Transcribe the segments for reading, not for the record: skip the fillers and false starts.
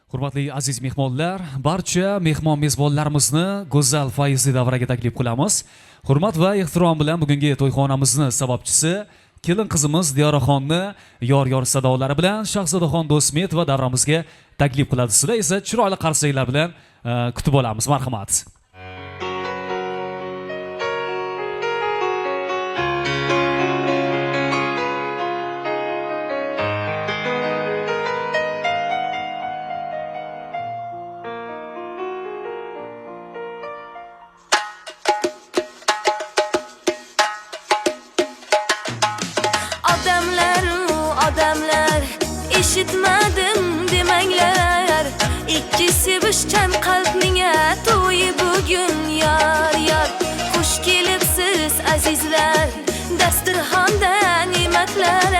Hurmatli aziz mehmonlar, barcha mehmon mezbonlarimizni go'zal fayzli davraga taklif qilamiz. Hurmat va ehtirom bilan bugungi to'yxonamizni sababchisi kelin qizimiz Diyoraxonni yor sadolari bilan Shahzodaxon Do'stmet va davramizga taklif qiladi. Sizlar esa chiroyli qarsaklar bilan kutib olamiz. Marhamat. Odamlar eshitmadim demanglar, ikki sevishgan qalbning to'yi bugun yor. Xush kelibsiz azizlar, dasturxonda ne'matlar,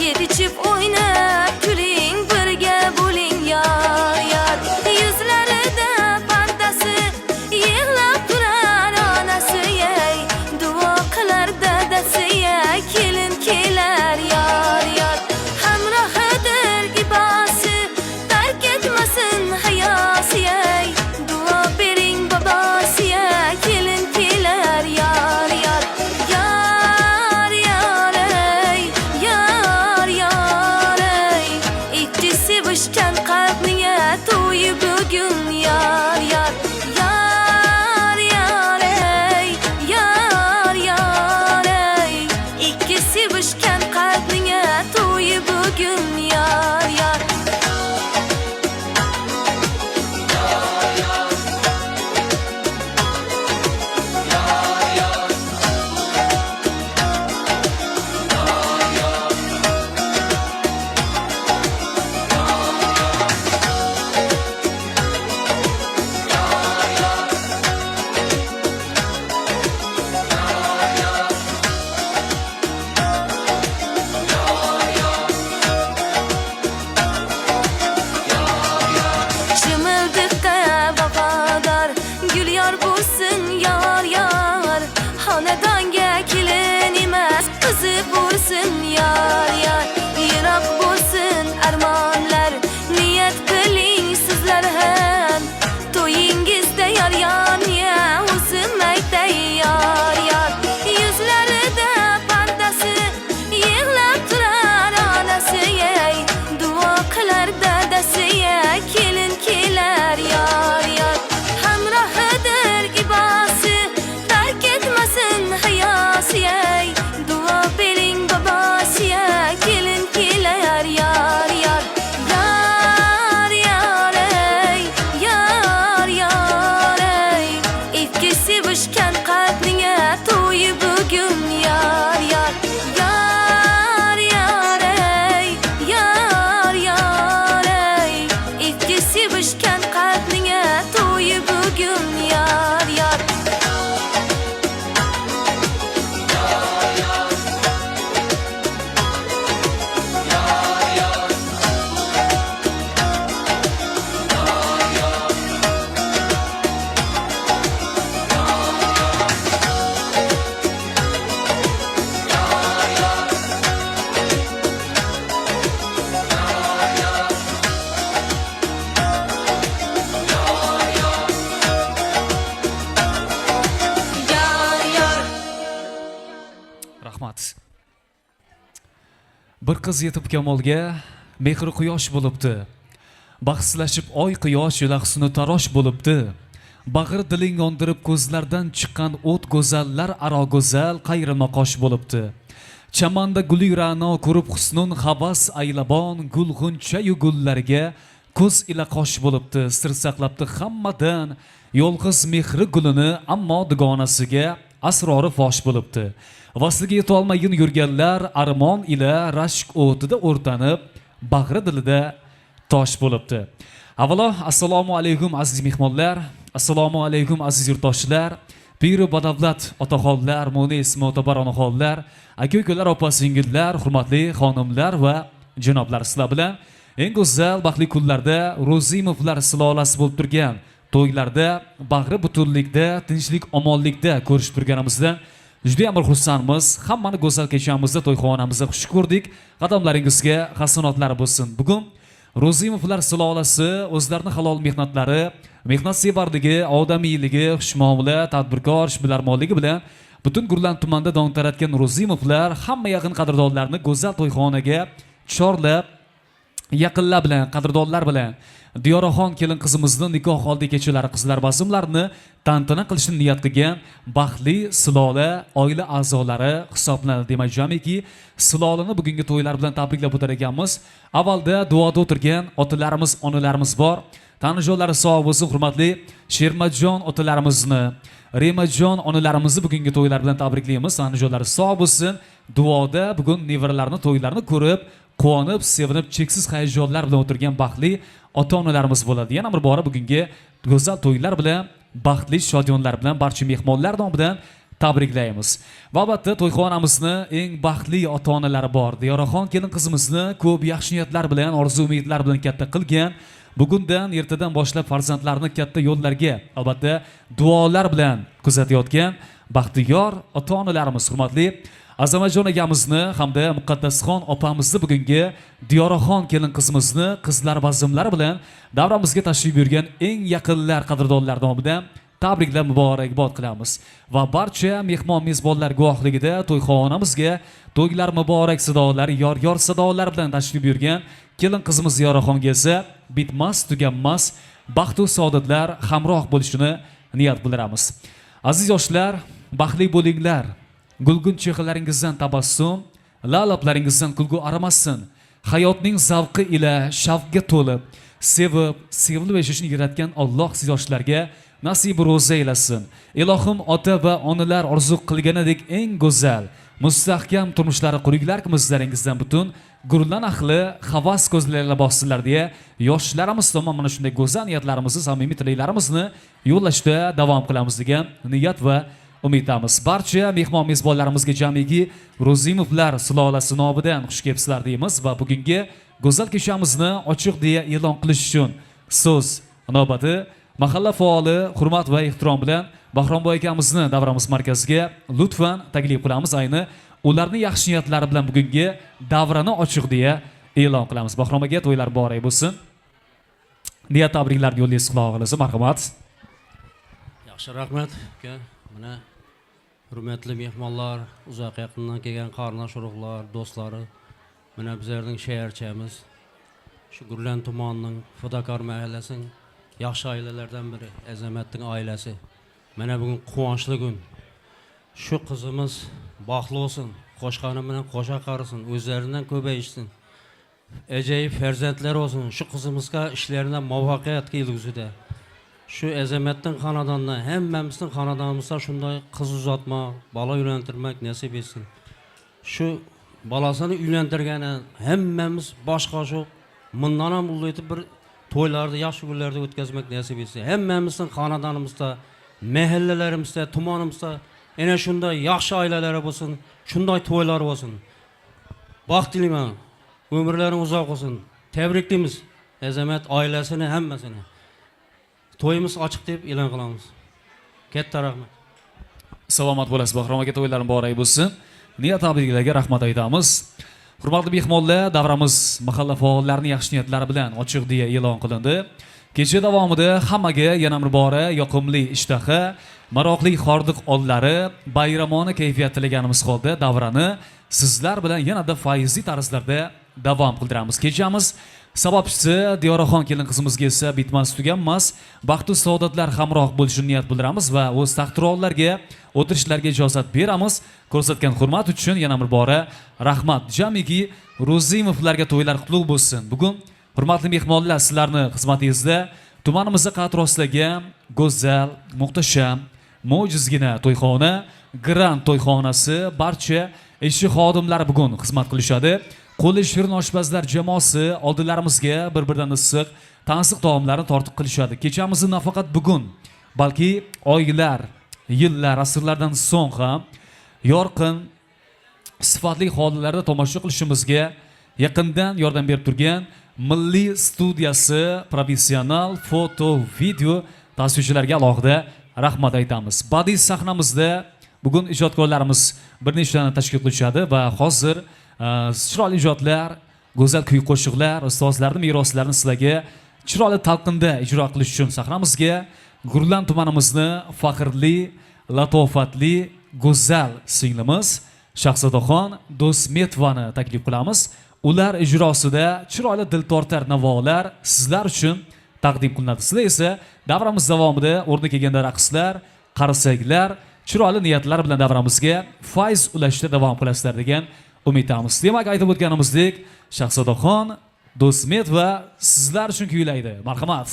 yeb ichib o'ynab kuling, birga bo'ling yor. Yuzlarida pardasi yig'lab turar onasi, duo qilar dadasi, kelin kelar yor. Hamrohidir ibosi, tark etmasin hayosi, duo bering bobosi, kelin kelar yor. Ikki sevishgan qalbning to'yi bugun yor. Ikki sevishgan qalbning to'yi bugun yor. Chimildiqqa vafodor gul yor bo'lsin yor. Xonadonga kelin emas qizi bo'lsin yor. Yiroq bo'lsin armonlar, niyat qiling sizlar ham, to'yingizda yor o'zim aytay yor. Yuzlarida pardasi yig'lab turar onasi, duo qilar dadasi, kelin kelar yor. Hamrohidir ibosi, tark etmasin hayosi, duo bering bobosi, kelin kelar yor. Ikki sevishgan qalbning to'yi bugun yor. Ikki sevishgan qalbning to'yi bugun yor. Rahmat. Bir qiz yetib kamolga mehri quyosh bo'libdi. Baxslashib oy quyosh yo'laqsini tarosh bo'libdi. Bag'ir diling yondirib ko'zlardan chiqqan o't go'zallar aro go'zal qayrama-qosh bo'libdi. Chamanda guli ra'no ko'rib husnun havas aylabon, gulg'uncha-yu gullarga ko'z ila qosh bo'libdi. Sir saqlabdi hammadan yolg'iz mehri gulini, ammo dugonasiga asrori fosh bo'libdi. Vasliga yetolmayin yurganlar armon ila rashk o'tida o'rtanib, bag'ri dilida tosh bo'libdi. Avvalo assalomu alaykum aziz mehmonlar, assalomu alaykum aziz yurtdoshlar, piri badavlat otaxonlar, munis mo'tabar onaxonlar, aka-ukalar, opa-singillar, hurmatli xonimlar va janoblar, sizlar bilan eng go'zal baxtli kunlarda Ro'zimovlar silolasi bo'lib turgan to'ylarda bag'ri butunlikda, tinchlik, omonlikda ko'rishib turganimizdan juda ham xursandmiz. Hammani go'zal kechamizda to'yxonamizda xush ko'rdik. Qadamlaringizga hasanotlar bo'lsin. Bugun Ro'zimovlar sulolasi o'zlarining halol mehnatlari, mehnatsevarligi, odamiyligi, xushmuomala, tadbirkor, ishbilarmonligi bilan butun Gurlan tumanida dong taratgan Ro'zimovlar hamma yaqin qadrdonlarni go'zal to'yxonaga chorlab, yaqinlar bilan, qadrdonlar bilan Diyoraxon kelin qizimizni nikoh oldi kechalari qizlar bazmlarini tantana qilishni niyat qilgan baxtli sulola oila a'zolari hisoblanadi. Demak, jamiki sulolani bugungi to'ylar bilan tabriklab o'tar ekanmiz. Avvalda duoda o'tirgan otalarimiz, onalarimiz bor. Tanijo'lari sog' bo'lsin, hurmatli Shermatjon otalarimizni, Remajon onalarimizni bugungi to'ylar bilan tabriklaymiz. Tanijo'lari sog' bo'lsin. Duoda bugun nevaralarni to'ylarini ko'rib, quvonib, sevinib, cheksiz hayajonlar bilan o'tirgan baxtli ota-onalarimiz bo'ladi. Yana bir bora bugungi go'zal to'ylar bilan, baxtli shodiyonlar bilan barcha mehmonlar nomidan tabriklaymiz. Va albatta to'yxonamizni eng baxtli ota-onalari bor. Diyoraxon kelin qizimizni ko'p yaxshi niyatlar bilan, orzu-umidlar bilan katta qilgan. Bugundan ertadan boshlab farzandlarini katta yo'llarga, albatta duolar bilan kuzatayotgan baxtiyor ota-onalarimiz, hurmatli Azamatjon akamizni hamda Muqaddasxon opamizni bugungi Diyoraxon kelin qizimizni qizlar bazmlari bilan davramizga tashrif buyurgan eng yaqinlar qadrdonlar nomidan tabriklab muborakbod qilamiz. Va barcha mehmon mezbonlar guvohligida to'yxonamizga to'ylar muborak sadolar, yor sadolar bilan tashrif buyurgan kelin qizimiz Diyoraxonga esa bitmas, tuganmas baxt va saodatlar hamroh bo'lishini niyat bildiramiz. Aziz yoshlar, baxtli bo'linglar. Gulgun chehralaringizdan tabassum, lablaringizdan kulgu aramassin. Hayotning zavqi ila shavqga to'lib, sevib, sevilib yashashni yaratgan Alloh siz yoshlarga nasib ro'za eylasin. Ilohim ota va onalar orzu qilganidek eng go'zal, mustahkam turmushlari quringlar qimizlaringizdan butun Gurlan ahli havas ko'zlarida bossinlar deya yoshlarimiz tomon mana shunday go'zal niyatlarimizni, samimiy tilaklarimizni yo'llashda davom qilamiz degan niyat va umidamiz. Barcha mehmon mezbonlarimizga jamiki Ro'zimovlar sulolasi nomidan xush kelibsizlar deymiz va bugungi go'zal kechamizni ochiq deya e'lon qilish uchun so'z navbati mahalla faoli hurmat va ehtirom bilan Bahronboy akamizni davramiz markaziga lutfan taklif qilamiz. Ayni ularning yaxshi niyatlari bilan bugungi davrani ochiq deya e'lon qilamiz. Bahrom aka, to'ylar muborak bo'lsin. Niyat tabriklarni yo'llaysiz, quloq olasiz. Marhamat. Yaxshi, rahmat aka. Mana hurmatli mehmonlar, uzoq yaqindan kelgan qarindosh urug'lar, do'stlari, mana bizlarning shaharchamiz, shu Gurlan tumanining Fidokor mahallasining yaxshi oilalardan biri, Azamatning oilasi. Mana bugun quvonchli kun. Shu qizimiz baxtli bo'lsin, qo'shqani bilan qo'sha qarisin, o'zlaridan ko'payishsin. Ajoyib farzandlar olsin. Shu qizimizga ishlarida muvaffaqiyat kelgusida. Shu Azamatning xonadonidan, hammamizning xonadonimizda shunday qiz uzatmoq, bola uylantirmak nasib etsin. Shu bolasini uylantirgani hammamiz boshqa shu bundan ham ulug'aytib bir to'ylarni, yaxshi kunlarda o'tkazmak nasib etsin. Hammamizning xonadonimizda, mahallalarimizda, tumanimizda ana shunday yaxshi oilalar bo'lsin, shunday to'ylar bo'lsin. Baxt tilayman. Umrlaring uzoq bo'lsin. Tabriklaymiz Azamat oilasini hammasini. To'yimiz ochiq deb e'lon qilamiz. Katta rahmat. Salomat bo'lasiz. Bahrom aka, to'ylaring muborak bo'lsin. Niyat tabriklarga rahmat aytamiz. Hurmatli mehmonlar, davramiz mahalla faollarining yaxshi niyatlari bilan ochiq deya e'lon qilindi. Kecha davomida hammaga yana bir bora yoqimli ishtaha, maroqli xordiq ollari, bayramona kayfiyat tilaganimiz holda davrani sizlar bilan yanada fayzli tarzlarda davom qildiramiz. Kechamiz sababchisi Diyoraxon kelin qizimizga esa bitmas tuganmas baxt va saodatlar hamroh bo'lishini niyat bildiramiz va o'z taqdirollarga o'tirishlarga ijozat beramiz. Ko'rsatgan hurmat uchun yana bir bora rahmat. Jamiki Ro'zimovlarga to'ylar qutlug' bo'lsin. Bugun hurmatli mehmonlar, sizlarni xizmatingizda tumanimizda qad rostlagan go'zal, muhtasham, mo'jizgina to'yxona, Grand to'yxonasi barcha ishchi xodimlari bugun xizmat qilishadi. Qo'li shirin oshpazlar jamoasi oldilarimizga bir-biridan issiq, tansiq taomlarni tortiq qilishadi. Kechamizni nafaqat bugun, balki oylar, yillar, asrlardan so'ng ham yorqin, sifatli holatlarda tomosha qilishimizga yaqindan yordam berib turgan Milliy studiyasi professional foto, video tasvirchilarga alohida rahmat aytamiz. Badiiy sahnamizda bugun ijodkorlarimiz bir nechtani tashkil qilishadi va hozir chiroyli ijodlar go'zal kuy qo'shiqlar, ustozlarning meroslarini sizlarga chiroyli talqinda ijro qilish uchun sahramizga Gurlan tumanimizni faxrli, latofatli, go'zal singlimiz Shahzodaxon Do'smetovani taklif qilamiz. Ular ijrosida chiroyli diltortar navolar sizlar uchun taqdim qilinadi. Sizlar esa davramiz davomida o'rni kelganda raqslar, qarsaklar, chiroyli niyatlar bilan davramizga fayz ulashda davom qilasizlar degan umiddamiz. Demak, aytib o'tganimizdek, Shahzodaxon Do'smetova sizlar uchun kuylaydi. Marhamat.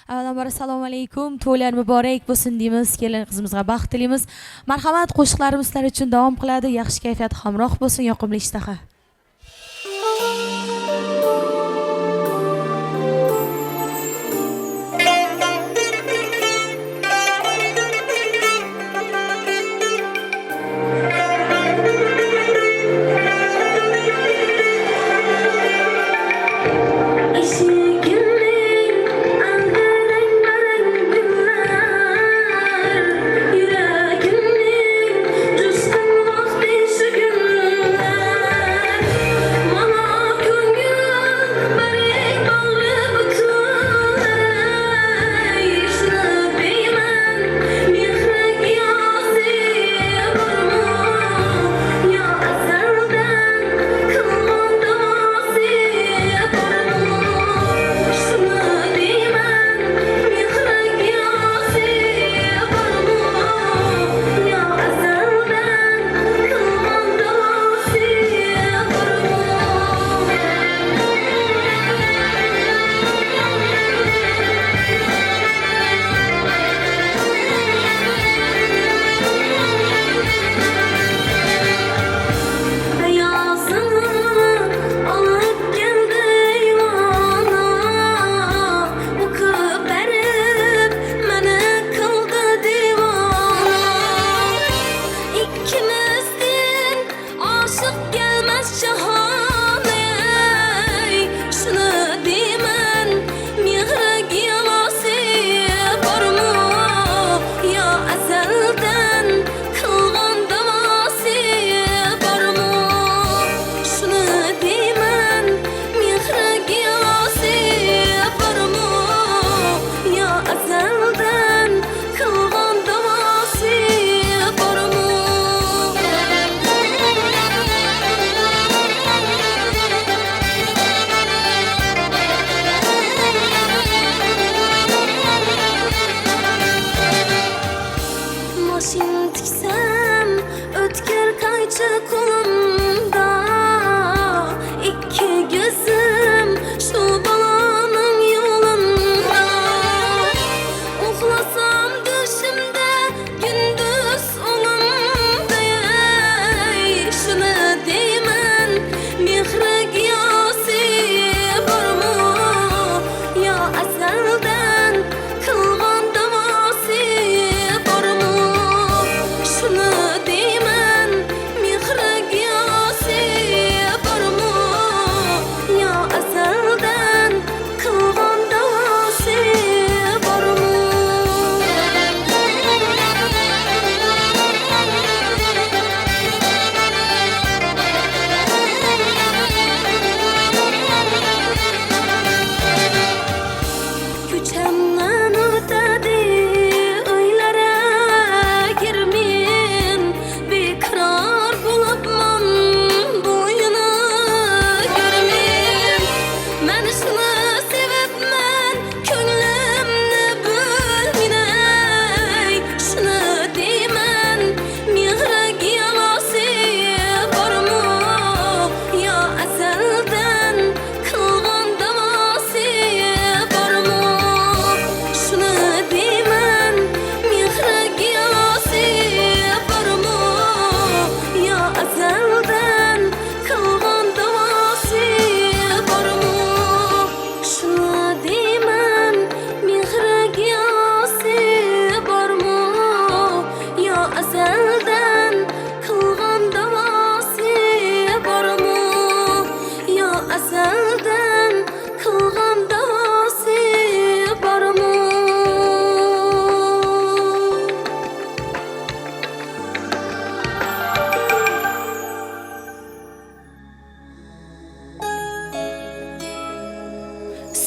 Avvalambor assalomu alaykum. To'ylar muborak bo'lsin deymiz. Kelin qizimizga baxt tilaymiz. Marhamat, qo'shiqlarimiz sizlar uchun davom qiladi. Yaxshi kayfiyat hamroh bo'lsin, yoqimli ishtaha. Yüreğimnin cüstün vakti şu günler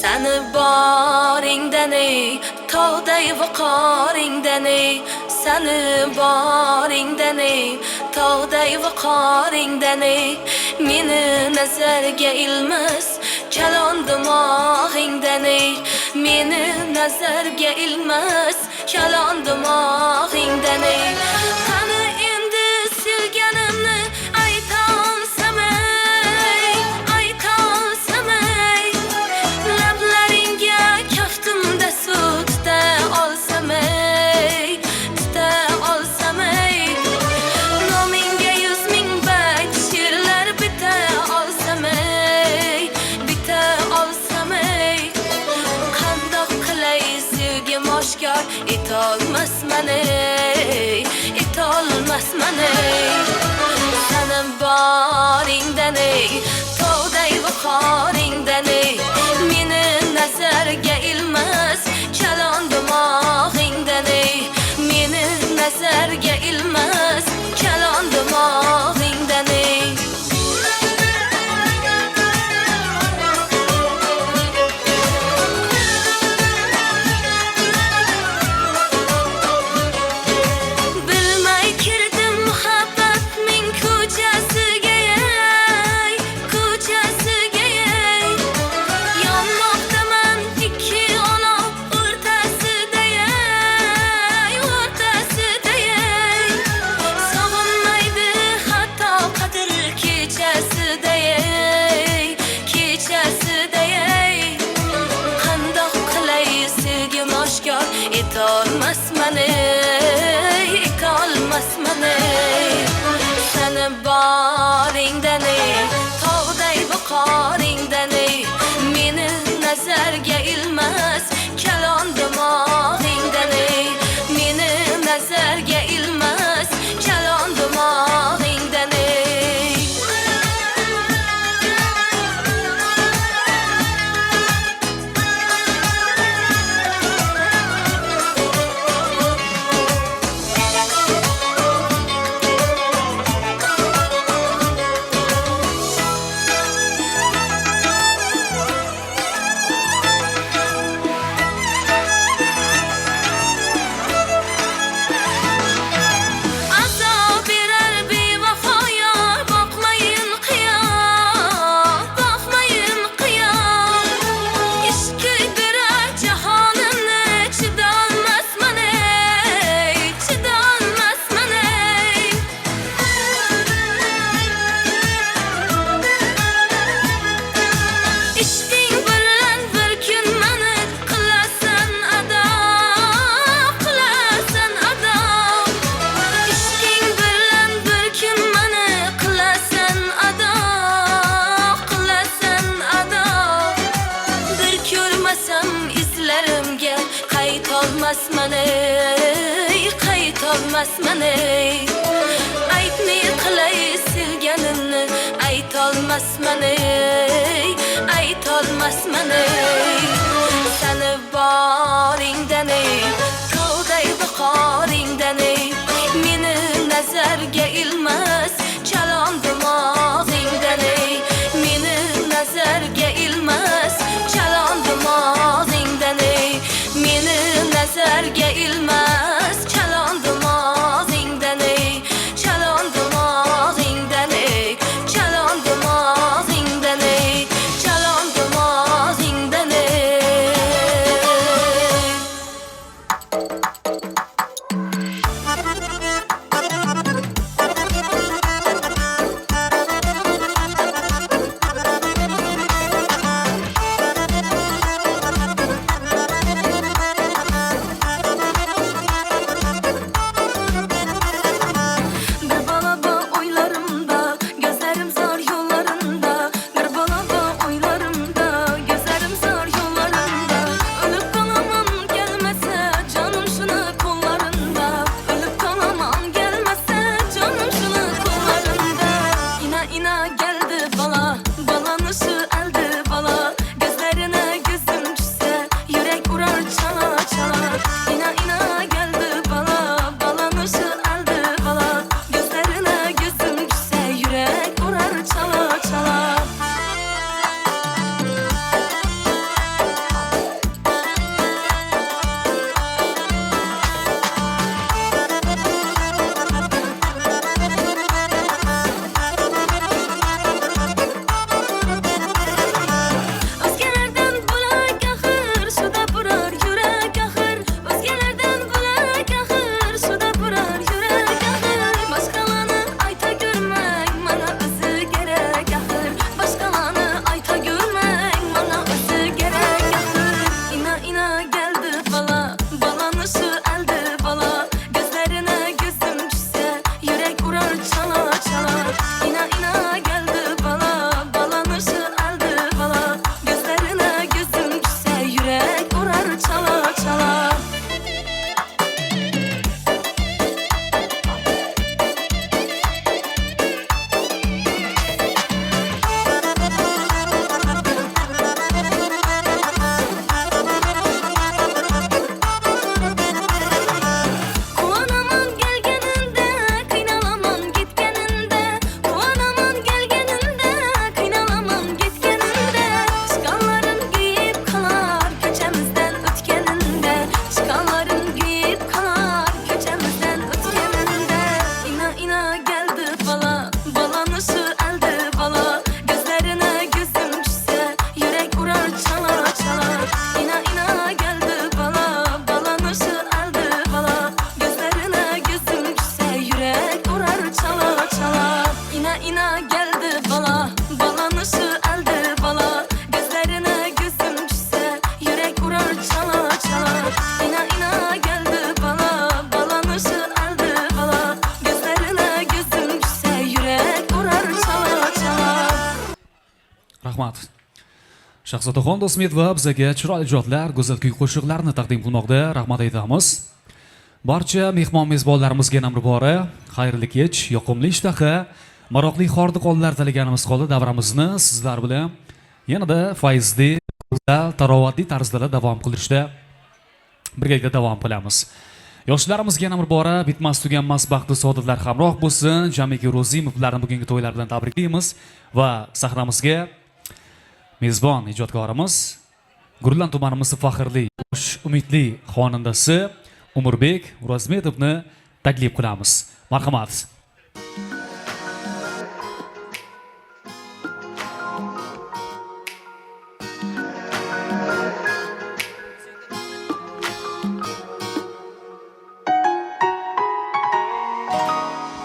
Seni baringdan ey tog'day viqoringdan ey Seni baringdan ey tog'day viqoringdan ey Meni nazarga ilmas kalon dimog'ingdan ey Meni nazarga ilmas kalon dimog'ingdan ey Qani endi sevganimni ayta olsam ey ayta olsam ey Lablaringga kaftimda suv tuta olsam ey tuta olsam ey Nomingga 100 ming bayt she'rlar bita olsam ey bita olsam ey Qandoq qilay sevgim oshkor etolmasman ey etolmasman ey Seni baringdan ey tog'day viqoringdan ey Meni nazarga ilmas kalon dimog'ingdan ey Meni nazarga ilmas kalon dimog'ingdan ey Bilmay kirdim muhabbatning ko'chasiga ey ko'chasiga ey Yonmoqdaman ikki olov o'rtasida ey o'rtasida ey Sog'inmaydi hatto qadr kechasida ey kechasida ey Qandoq qilay sevgim oshkor etolmasman ey etolmasman ey Seni baringdan ey tog'day viqoringdan ey Meni nazarga ilmas kalon dimog'ingdan ey Meni nazarga ilmas kalon dimog'ingdan ey Azob berar bevafo yor boqmayin qiyon boqmayin qiyon Ishq kuydirar jahonimni chidolmasman ey chidolmasman ey Ishqing bilan bir kun meni qilasan ado qilasan ado Ishqing bilan bir kun meni qilasan ado qilasan ado Bir ko'rmasam izlarimga qaytolmasman ey qaytolmasman ey Aytmay qilay sevganimni aytolmasman ey aytolmasman ey Seni baringdan ey tog'day viqoringdan ey Meni nazarga ilmas kalon dimog'ingdan ey Meni nazarga ilmas kalon dimog'ingdan ey Meni nazarga ilmas kalon dimog'ingdan ey kalon dimog'ingdan ey kalon dimog'ingdan ey kalon dimog'ingdan ey Shahzodaxon Do'stmetova bizga chiroyli ijodlar, go'zal kuy qo'shiqlarni taqdim qilmoqda. Rahmat aytamiz. Barcha mehmon mezbonlarimizga ham bora, xayrli kech, yoqimli ishtaha, maroqli xordiqonlar tilaganimiz qoldi. Davramizni sizlar bilan yanada fayzli, go'zal, tarovatli tarzda davom qilishda birgalikda davom qilamiz. Yoshlarimizga ham bora, bitmas tuganmas baxtli saodatlar hamroh bo'lsin. Jamiki Ro'zimovlarni bugungi to'ylar bilan tabriklaymiz va sahramizga mezbon ijodkorimiz Gurlan tumanimiz faxrli, yosh, umidli xonandasi Umurbek Ro'zmetovni taklif qilamiz. Marhamat.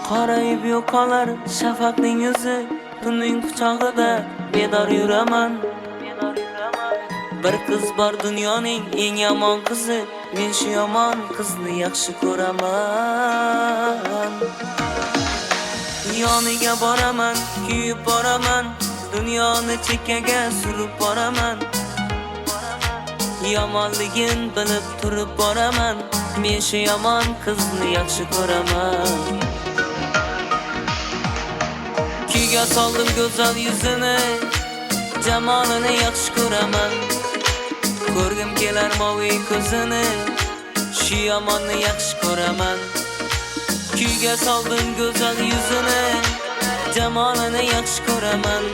Qarayib yo'qolar shafaqning yuzi, tunning quchog'ida bedor yuraman. Bir qiz bor dunyoning eng yomon qizi, men shu yomon qizni yaxshi ko'raman. Yoniga boraman, kuyib boraman, dunyoni chekkaga surib boraman. Yomonligin bilib turib boraman, men shu yomon qizni yaxshi ko'raman. Kuyga soldim go'zal yuzini, jamolini yaxshi ko'raman. Ko'rgim kelar moviy ko'zini, shu yomonni yaxshi ko'raman. Kuyga soldim go'zal yuzini, jamolini yaxshi ko'raman.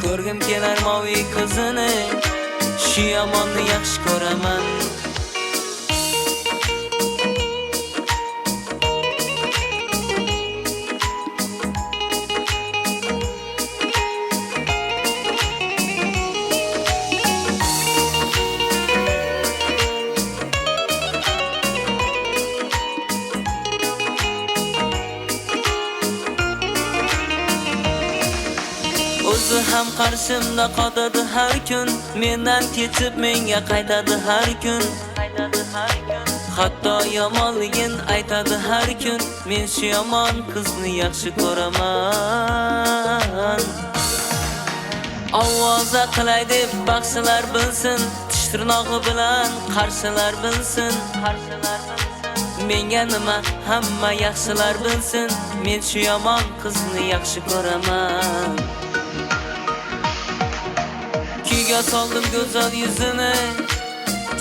Ko'rgim kelar moviy ko'zini, shu yomonni yaxshi ko'raman. O'zi ham qarshimda qotadi har kun, mendan kechib menga qaytadi har kun. Hatto yomonligin aytadi har kun, men shu yomon qizni yaxshi ko'raman. Ovoza qilay deb baxshilar bilsin, tish tirnog'i bilan qarshilar bilsin. Menga nima hamma yaxshilar bilsin, men shu yomon qizni yaxshi ko'raman. Kuyga soldim go'zal yuzini,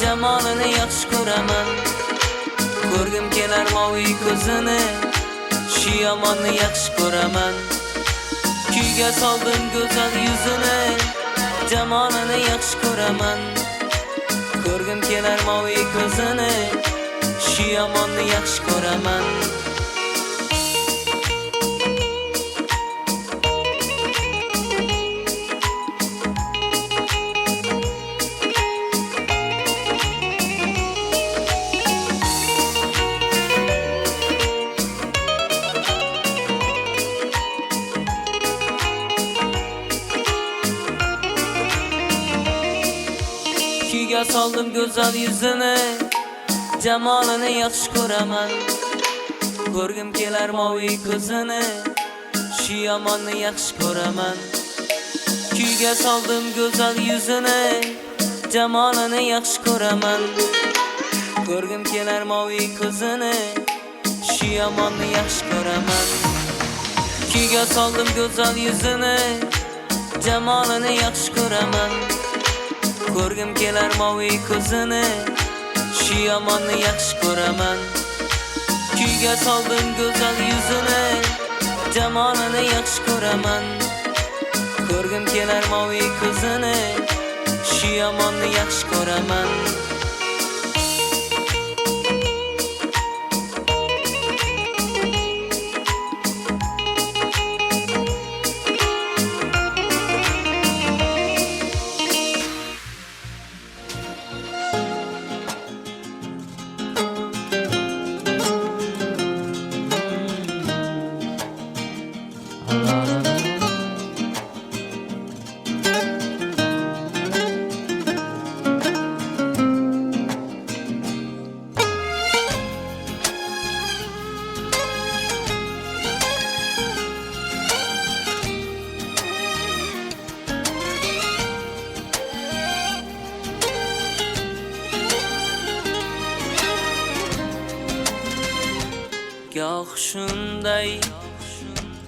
jamolini yaxshi ko'raman. Ko'rgim kelar moviy ko'zini, shu yomonni yaxshi ko'raman. Kuyga soldim go'zal yuzini, jamolini yaxshi ko'raman. Ko'rgim kelar moviy ko'zini, shu yomonni yaxshi ko'raman. Kuyga soldim go'zal yuzini, jamolini yaxshi ko'raman. Ko'rgim kelar moviy ko'zini, shu yomonni yaxshi ko'raman. Kuyga soldim go'zal yuzini, jamolini yaxshi ko'raman. Ko'rgim kelar moviy ko'zini, shu yomonni yaxshi ko'raman. Kuyga soldim go'zal yuzini, jamolini yaxshi ko'raman. Ko'rgim kelar moviy ko'zini, shu yomonni yaxshi ko'raman. Kuyga soldim go'zal yuzini, jamolini yaxshi ko'raman. Ko'rgim kelar moviy ko'zini, shu yomonni yaxshi ko'raman. Goh shunday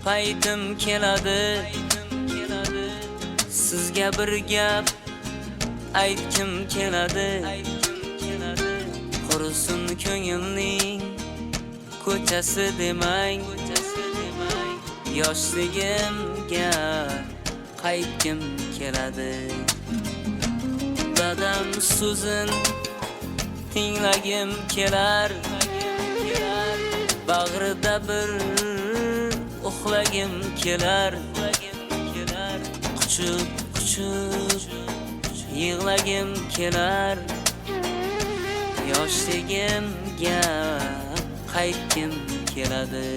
paytim keladi, sizga bir gap aytkim keladi. Qursin ko'ngilning ko'chasi demang, yoshligimga qaytkim keladi. Dadam so'zin tinglagim kelar, bag'rida bir uxlagim kelar. Quchib yig'lagim kelar. Yoshligimga qaytkim keladi.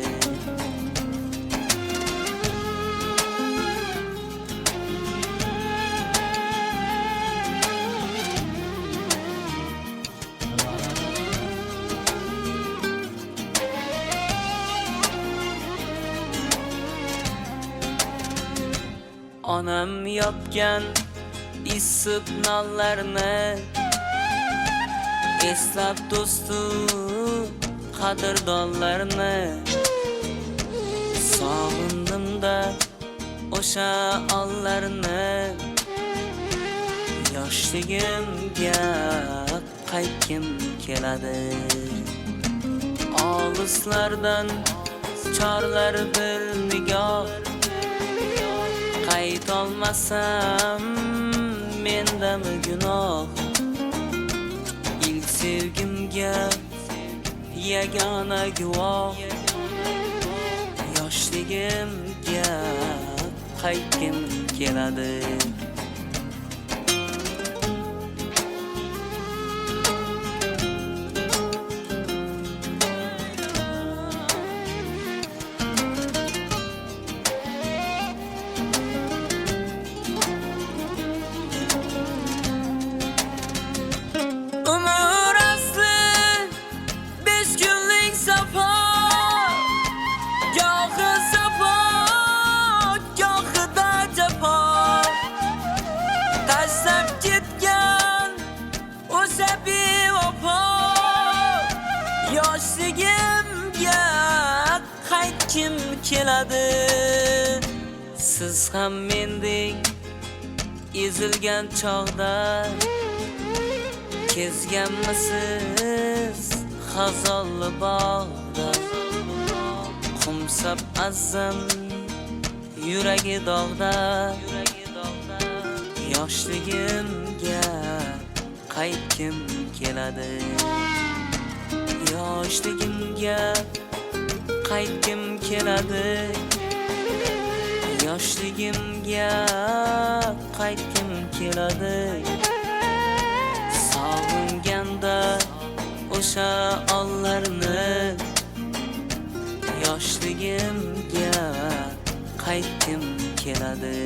Onam yopgan issiq nonlarni eslab do'stu qadrdonlarni sog'indim-da o'sha onlarni. Yoshligimga qaytkim keladi. Olislardan chorlar bir nigoh, qaytolmasam mendami gunoh. İlk sevgimga yagona guvoh. Yoshligimga qaytkim keladi. Yoshligimga qaytkim keladi. Siz ham mendek ezilgan chog'da kezganmisiz xazonli bog'da? Qumsab azam yuragi dog'da. Yoshligimga qaytkim keladi. Yoshligimga qaytkim keladi. Yoshligimga qaytkim keladi. Sog'inganda o'sha onlarni. Yoshligimga qaytkim keladi.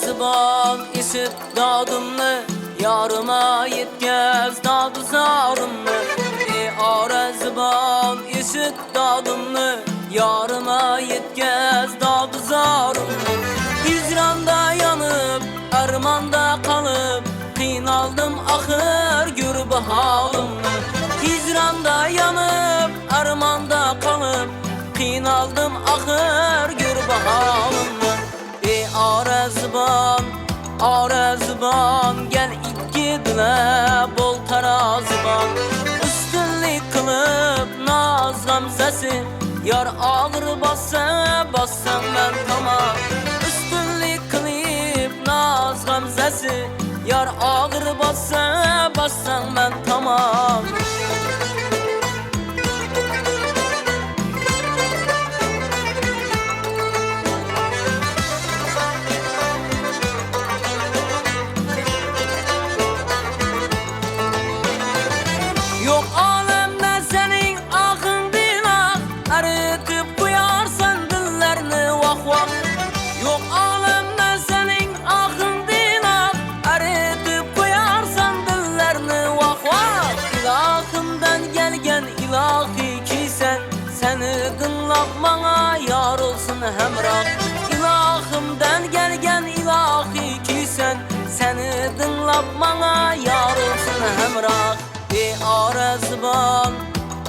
Zibon isib dodimni, yorima yetkaz dodu zorimni. Ora zibon isib dodimni, yorima yetkaz dodu zorimni. Hicranda yanib, armonda qolib, qiynaldim axir gurbi holimni. Hicranda yanib, armonda qolib, qiynaldim axir gurbi holimni. Ora zibon gel ikki dila bol tarazibon. Ustunlik qilib noz g'amzasi, yor og'ir bossam ben tamam. gamzesi. Yar ağır bassa, bassan ben tamam. Yok alemde senin akın dinak, eritip koyarsan dillerini vah vah. Yok alemde senin akın dinak, eritip koyarsan dillerini vah vah. İlahımdan gelgen ilahi ki seni dinlap bana yar olsun hemrah. İlahımdan gelgen ilahi ki seni dinlap bana yar olsun hemrah.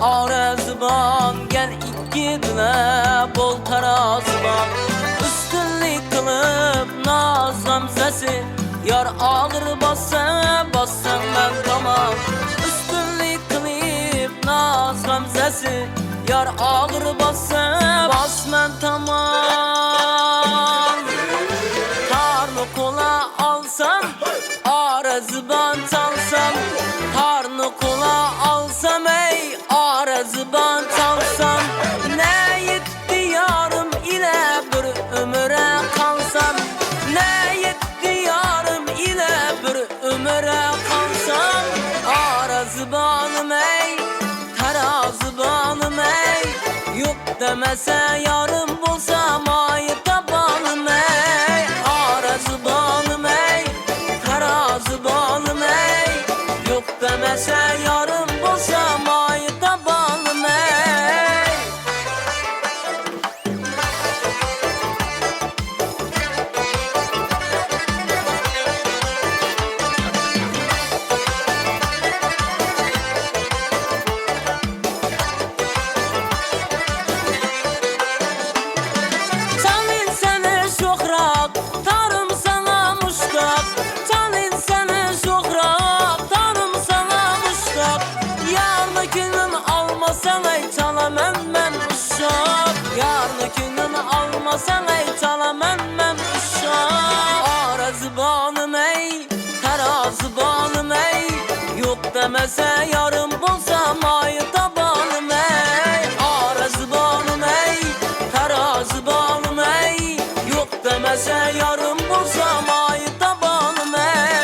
Arazban gel iki dile bol tarazban. Üstünlük kılıp naz gamzesi. Yar ağır bassa, bassan ben tamam. Üstünlük kılıp naz gamzesi. Yar ağır bassa, bas ben tamam. Tarnı kola alsam, arazban çalsam. Tarnı kola alsam ey, arazban çalsam. Ne yetti yarım ile bir ömüre kalsam. Ne yetti yarım ile bir ömüre kalsam. Arazbanım ey, tarazbanım ey. Yok demese yarım bulsam ay tabanım ey. Arazbanım ey, tarazbanım ey. Yok demese yarım bulsam ay tabanım ey. Çalın seni şokrak, tarım sana muştak. Çalın seni şokrak, tarım sana muştak. Yarın günün almasan ey çalamam ben uşak. Yarın günün almasan ey çalamam ben uşak. Arazbanım ey, tarazbanım ey. Yok demese yarım bulsam ay tabanım ey. Arazbanım ey, tarazbanım ey. Yok demese yarım bulsam ay tabanım ey.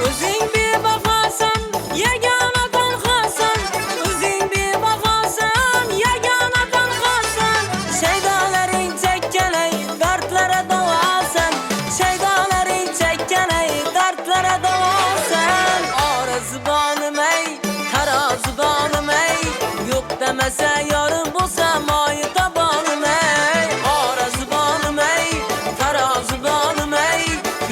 Özün bir bakasan, yeganadan kalsan. Özün bir bakasan, yeganadan kalsan. Şeydalerin çekken ey, dertlere dolasan. Şeydalerin çekken ey, dertlere dolasan. Arazbanım ey, tarazbanım ey. Yok demese yarın bulsam ay tabanım ey. Arazbanım ey, tarazbanım ey.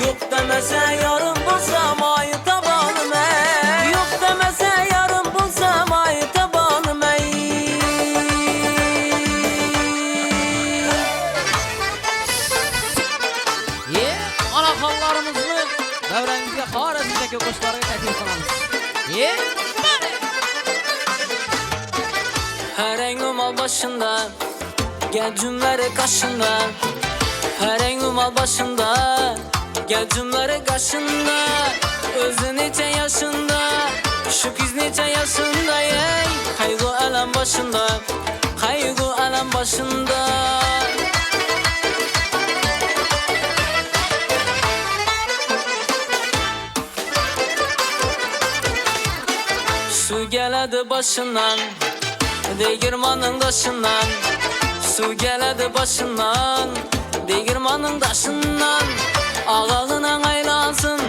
Yok demese yarın bulsam ay tabanım ey. Yok demese yarın bulsam ay tabanım ey. Anaxonlarimizni davrangizga Xorazmdagi qo'shiqlarga taklif qilamiz. Her en umal başında, gel cümleri kaşında. Her en umal başında, gel cümleri kaşında. Özün içe yaşında, şu kız nice yaşında ey. Kaygı elem başında, kaygı elem başında. Su geledi başından, değirmanın taşından. Su geledi başından, değirmanın taşından. Ağalına aylansın,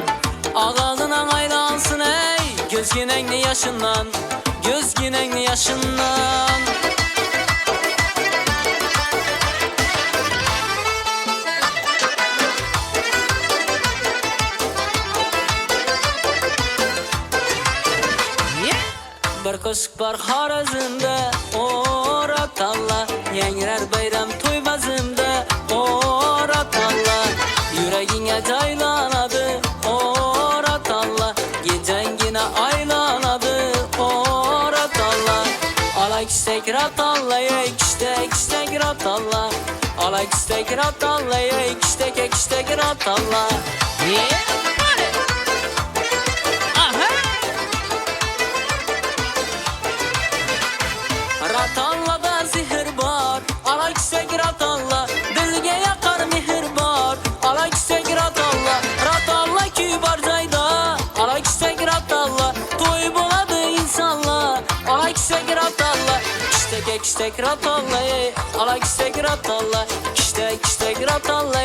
ağalına aylansın ey. Gözginenli yaşından, gözginenli yaşından. Bir koşuk var Xorazmda, Oratalla. Yangrar bayram to'y bazimda, Oratalla. Yuragingga kistek ratalla kistek ratalla ala kistek ratalla kistek ratalla Ratallada zehir var ala kistek ratalla dilge yakar mehir var ala kistek ratalla ratalla kibar joyda ala kistek ratalla to'y bo'ladi insonlar ala kistek ratalla kistek ratalla ala kistek ratalla kistek ratalla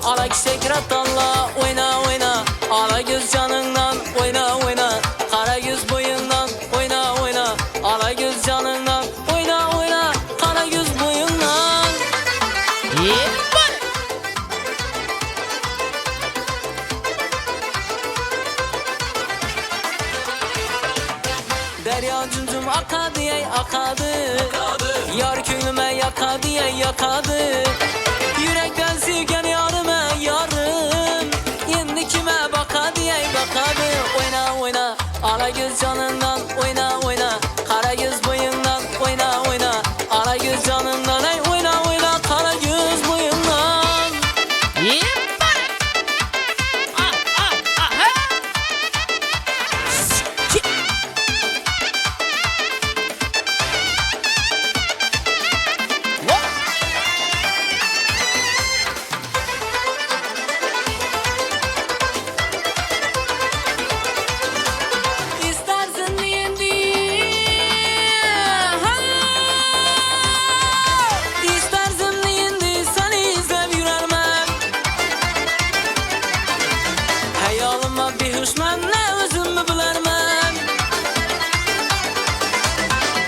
ala kistek ratalla oyna ala göz canından oyna qara göz boyundan oyna ala göz canından oyna qara göz boyundan Derya cümcüm akadı Yar köylüme yakadı Yürekten sevgen yarıma yarım Endi kime bakadı Oyna ala göz canından oyna Kara göz boyundan oyna Ala göz canından oyna Kara göz boyundan İstersin diyendi İstersin diyendi seni izlep yürermem Hayalıma bir hüşmen ne özümü bilermem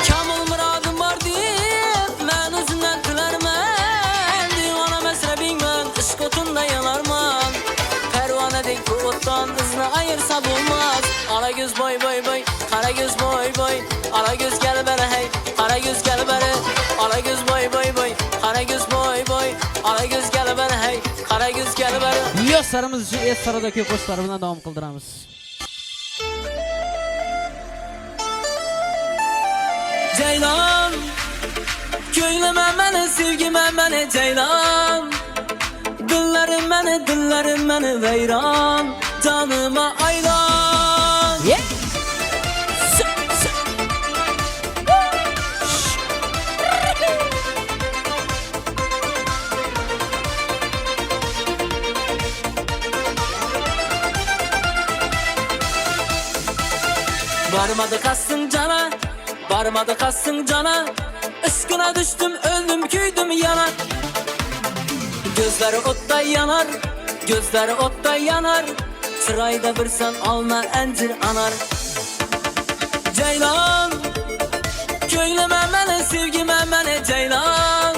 Kamil muradım var deyip ben özümden dilermem Divana mesrebin ben ışk otunda yanarman Pervanedek bu ottan hızını ayırsa bulmaz Ala göz boy Kara göz boy Ala göz gel bere hey Kara göz gel bere Ala göz boy Kara göz boy Ala göz gel bere hey Kara göz gel bere Yo'qlarimiz uchun es saradagi qo'shiqlar bilan davom qildiramiz. Ceylan Köyleme meni sevgime meni ceylan Dillerim meni veyran Canıma aylan Varmadı kastın cana Iskına düştüm öldüm küydüm yana Gözleri otta yanar Sırayda bir sen alma encir anar Ceylan Köyleme meni sevgime meni ceylan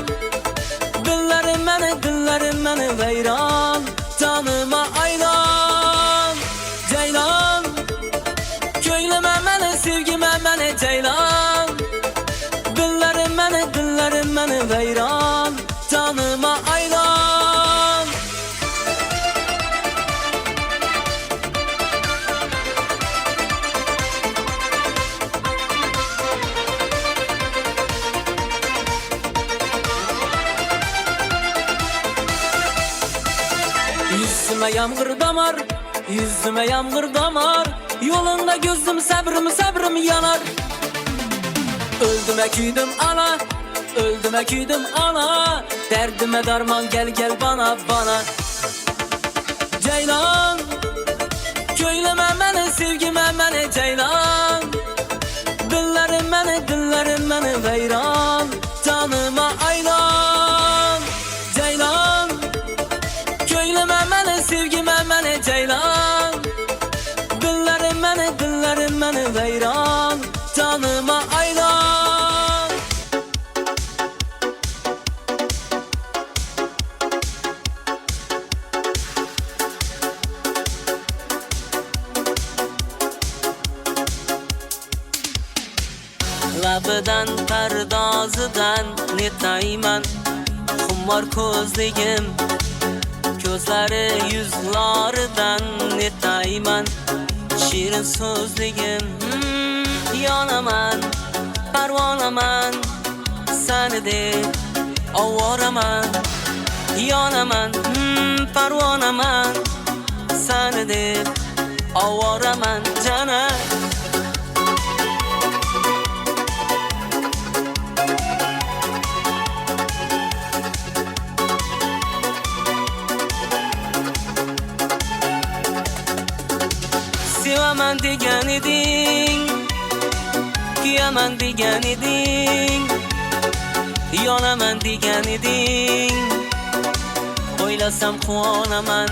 Dillerim meni veyran Canıma aylan Ceylan Köyleme meni sevgime meni ceylan Dillerim meni veyran Canıma aylan Yüzüme yağmur damar Yolunda gözüm sabrım yanar Öldüme küydüm ana Derdime darman gel bana Ceylan Köyleme meni sevgime meni ceylan Dillerim meni veyran Canıma aylan Ceylan Köyleme meni sevgime meni ceylan Dillerim meni veyran Canıma aylan Labıdan pardozıdan netayman Xumor ko'zligim Ko'zlari yuzlaridan netayman Shirin so'zligim yonaman parvonaman seni deb ovoraman yonaman parvonaman seni deb ovoraman jana sevaman degan eding kuyaman degan eding yonaman degan eding o'ylasam quvonaman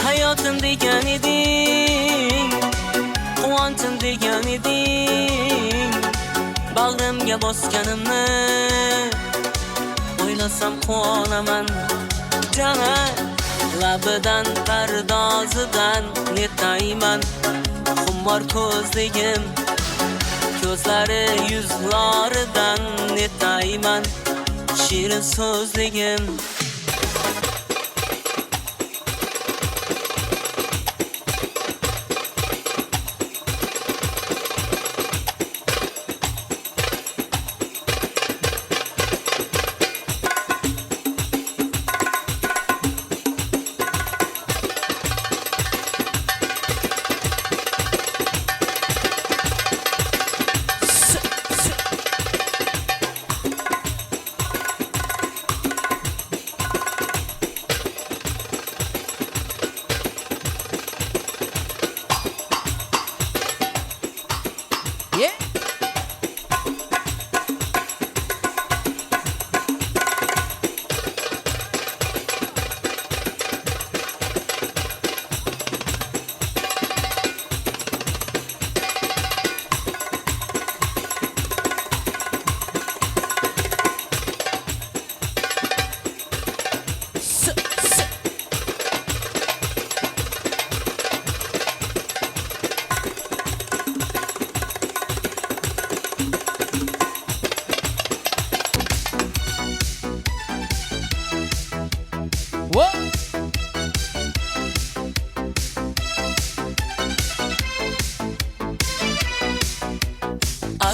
hayotim degan eding quvonchim degan eding bag'rimga bosganimni o'ylasam quvonaman jana labidan pardozidan netayman xumor ko'zligim ko'zlari yuzlaridan netayman shirin so'zligim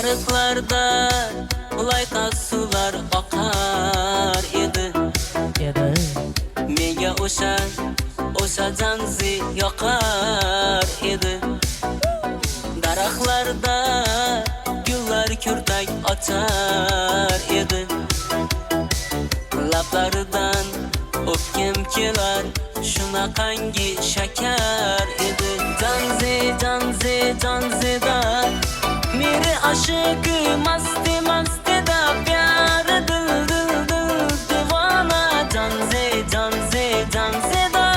ariqlarda loyqa suvlar oqar edi menga o'sha janzi yoqar edi daraxtlarda gullar kurtak ochar edi lablaridan o'pkim kelar shunaqangi shakar edi janzida मेरे आशिक मस्ती मस्ती दा प्यार दिल दिल दिल दीवाना janze da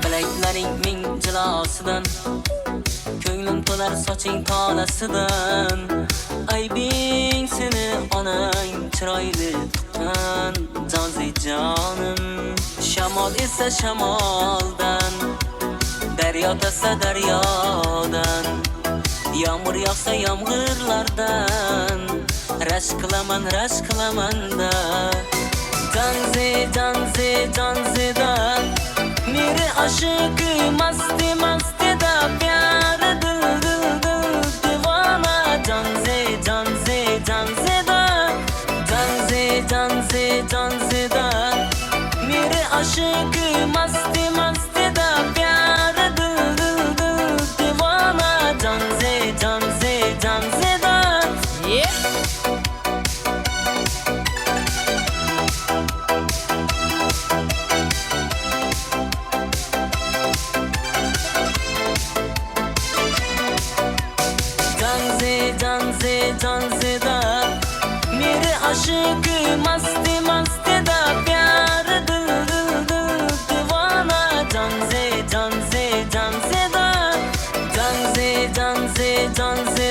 bilaklaring ming jilosidan ko'nglim to'lar soching tolasidan aybing seni onang chiroyli tuqqan janze jonim shamol esa shamoldan daryo tasa daryodan yağmur yağsa yağmurlardan rashk qilaman da janze da mere aşık masti masti da pyar dil dil dil divana janze da mere aşık masti masti da pyar dil dil dil divana janze da janze da mere aşık masti masti da pyar dil dil dil divana janze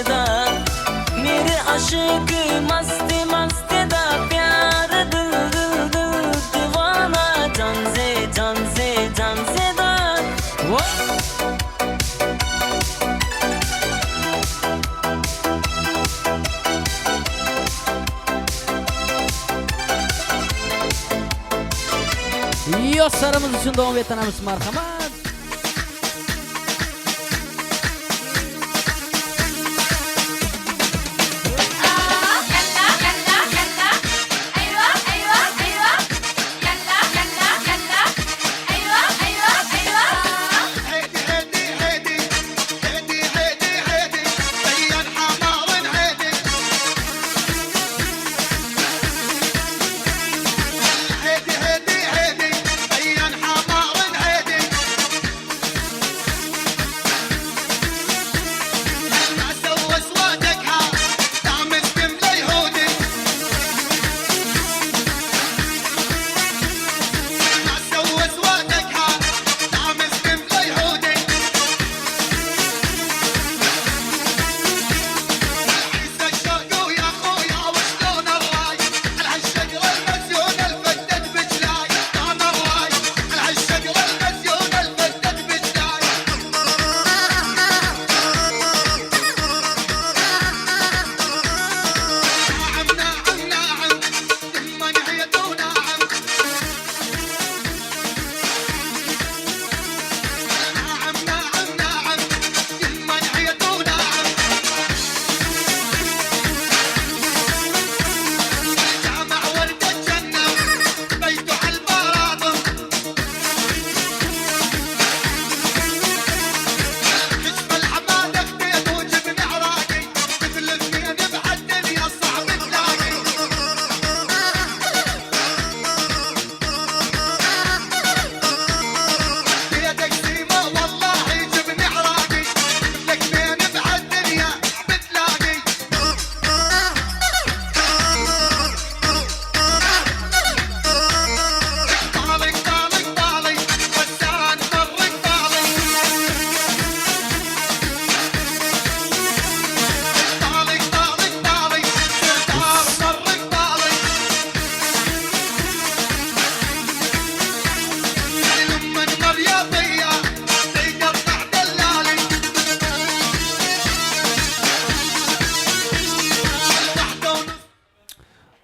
da mere aşık masti masti da pyar dil dil dil divana janze da Yoshlarimiz uchun davom etamiz, marhamat.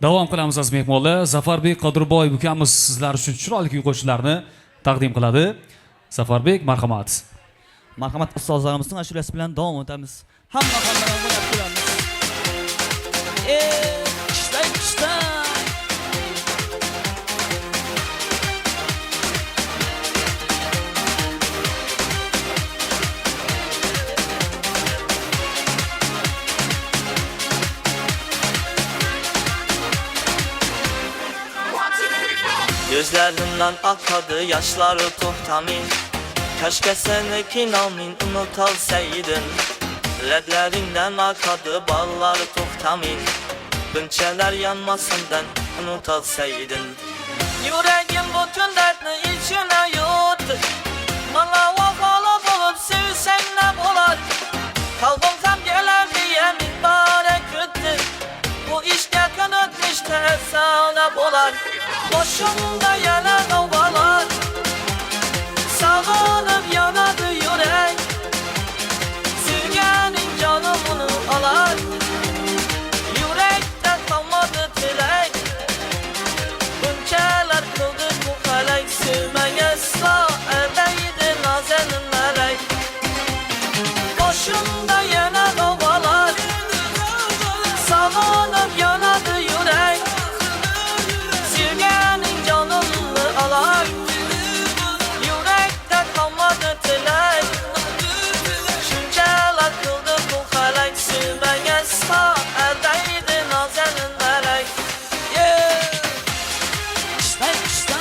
Davom qilamiz aziz mehmonlar. Zafarbek Qodirboyev ukamiz sizlar uchun chiroyli kuy qo'shiqlarni taqdim qiladi. Zafarbek, marhamat. Marhamat ustozlarimizning ashulasi bilan davom etamiz. Hamma xonadon bo'lib ko'ramiz. Qishtay qishtay. Gözlerinden akadı yaşları tohtamin. Keşke seni kinamin unutalsaydın. Ledlerinden akadı balları tohtamin. Bünçeler yanmasından unutalsaydın. Yüreğim bütün dertini içine yuttu. Bana vafalı bulup sevsen ne olar? Kalbim tam gelir diye mübarek güttü. Bu işte kan ötmüşte sana bolar. Boşumda yanan ovalar. Sağlanıp yanadı yürek. Sevgenin canımını alar. Yürekte kalmadı dilek. Bunçeler kıldı bu felek. Sevmeye ıslah edeydi nazenin melek. Boşumda yanan ovalar. Sağlanıp yanadı yürek. Sevgenin canımını alar. Yürekte kalmadı dilek. Şuncalar kıldı bu felek. Sevmeye ıslah edeydi nazenin melek. Qishtay qishtay.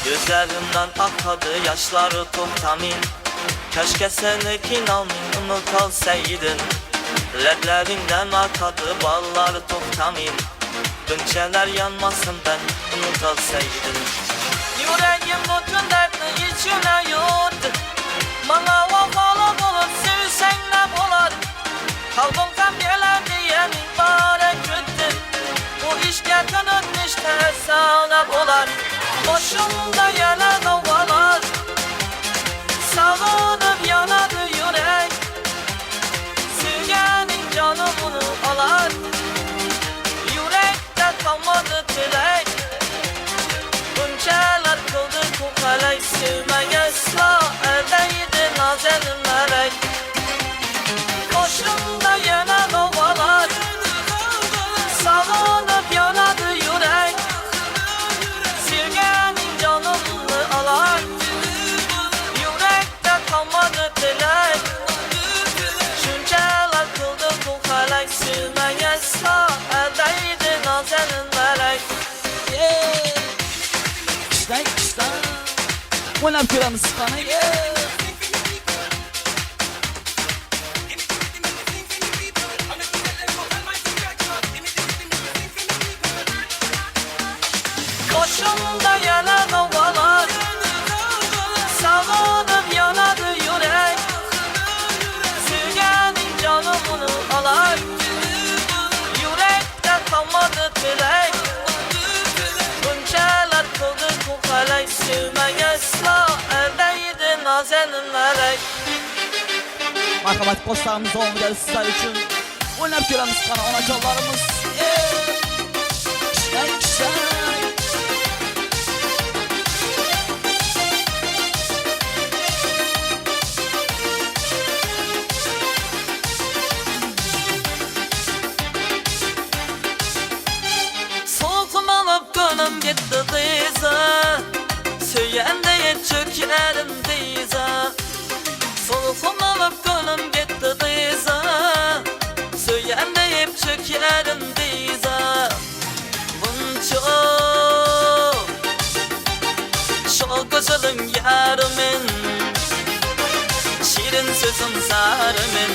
Gözlerimden akadı yaşları tohtamin. Keşke seni kinamin unutalsaydın. Ledlerinden akadı balları tohtamin. Bünçeler yanmasın ben unutalsaydın. Yüreğim bütün dertini içine yuttu. Bana vafalı bulup sevsen ne olar? Kalbim tam gelir diye mübarek güttü. Bu işe kan ötmüşte sana bolar. Boşumda yanan ovalar. Sağlanıp yanadı yürek. Sevgenin canımını alar. Yürekte kalmadı dilek. Bunçeler kıldı bu felek. Sevmeye ıslah edeydi nazenin melek. Boşumda yanan ovalar. Sağlanıp yanadı yürek. Sevgenin canımını alar. Yürekte kalmadı dilek. Şuncalar kıldı bu felek. Sevmeye ıslah edeydi nazenin melek. Qishtay qishtay. O'ynab ko'ramiz qani. Boşumda yanan ovalar. Sağlanıp yanadı yürek. Sevgenin canımını alar. Yürekte kalmadı dilek. Bunçeler kıldı bu felek. Sevmeye ıslah edeydi nazenin melek. Marhamat postlarimiz davom etadi sizlar uchun. O'ynab ko'ramiz qani onajonlarimiz. Qishtay qishtay. Soğukum alıp gönlüm gitti dize. Söyleyen de çökerim dize. Soğukum alıp gönlüm gitti dize. Söyleyen de çökerim dize. Bunca şu güzelim yarımın. Şirin sözüm zarımın.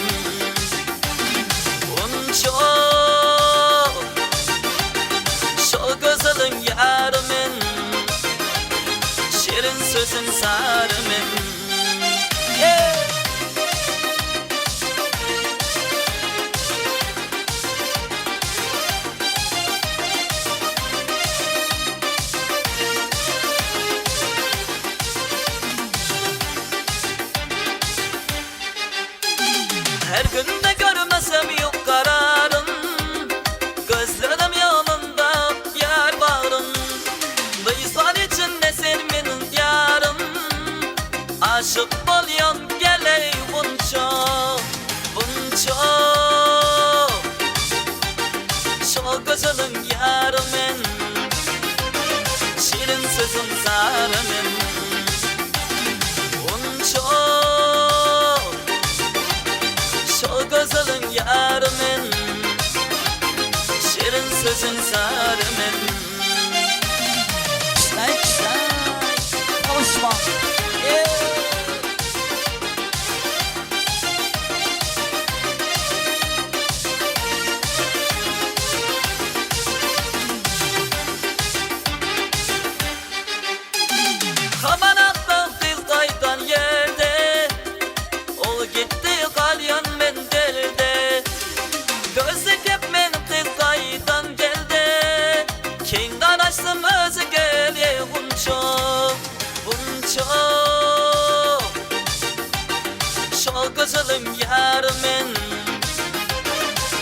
Bunca şu güzelim yarımın. Şirin sözün sarımın. Her günde görmesem yok kararın, gözlerim yanında yer varın. Duysan içinde sen benim yarım, aşık bolyan geley bunca, bunca. Şu gözlerim yarımın, şirin sözüm zarımın. Bunca, şu gözlerim yarımın, şirin sözüm zarımın. İşte konuşma. Kamanaktan kız kaytan yerde, ol gitti kalyan men derde. Gözü kepmen kız kaytan geldi, kendan açtım özü geliyor bunca, bunca. Şu gözlerim yarımın,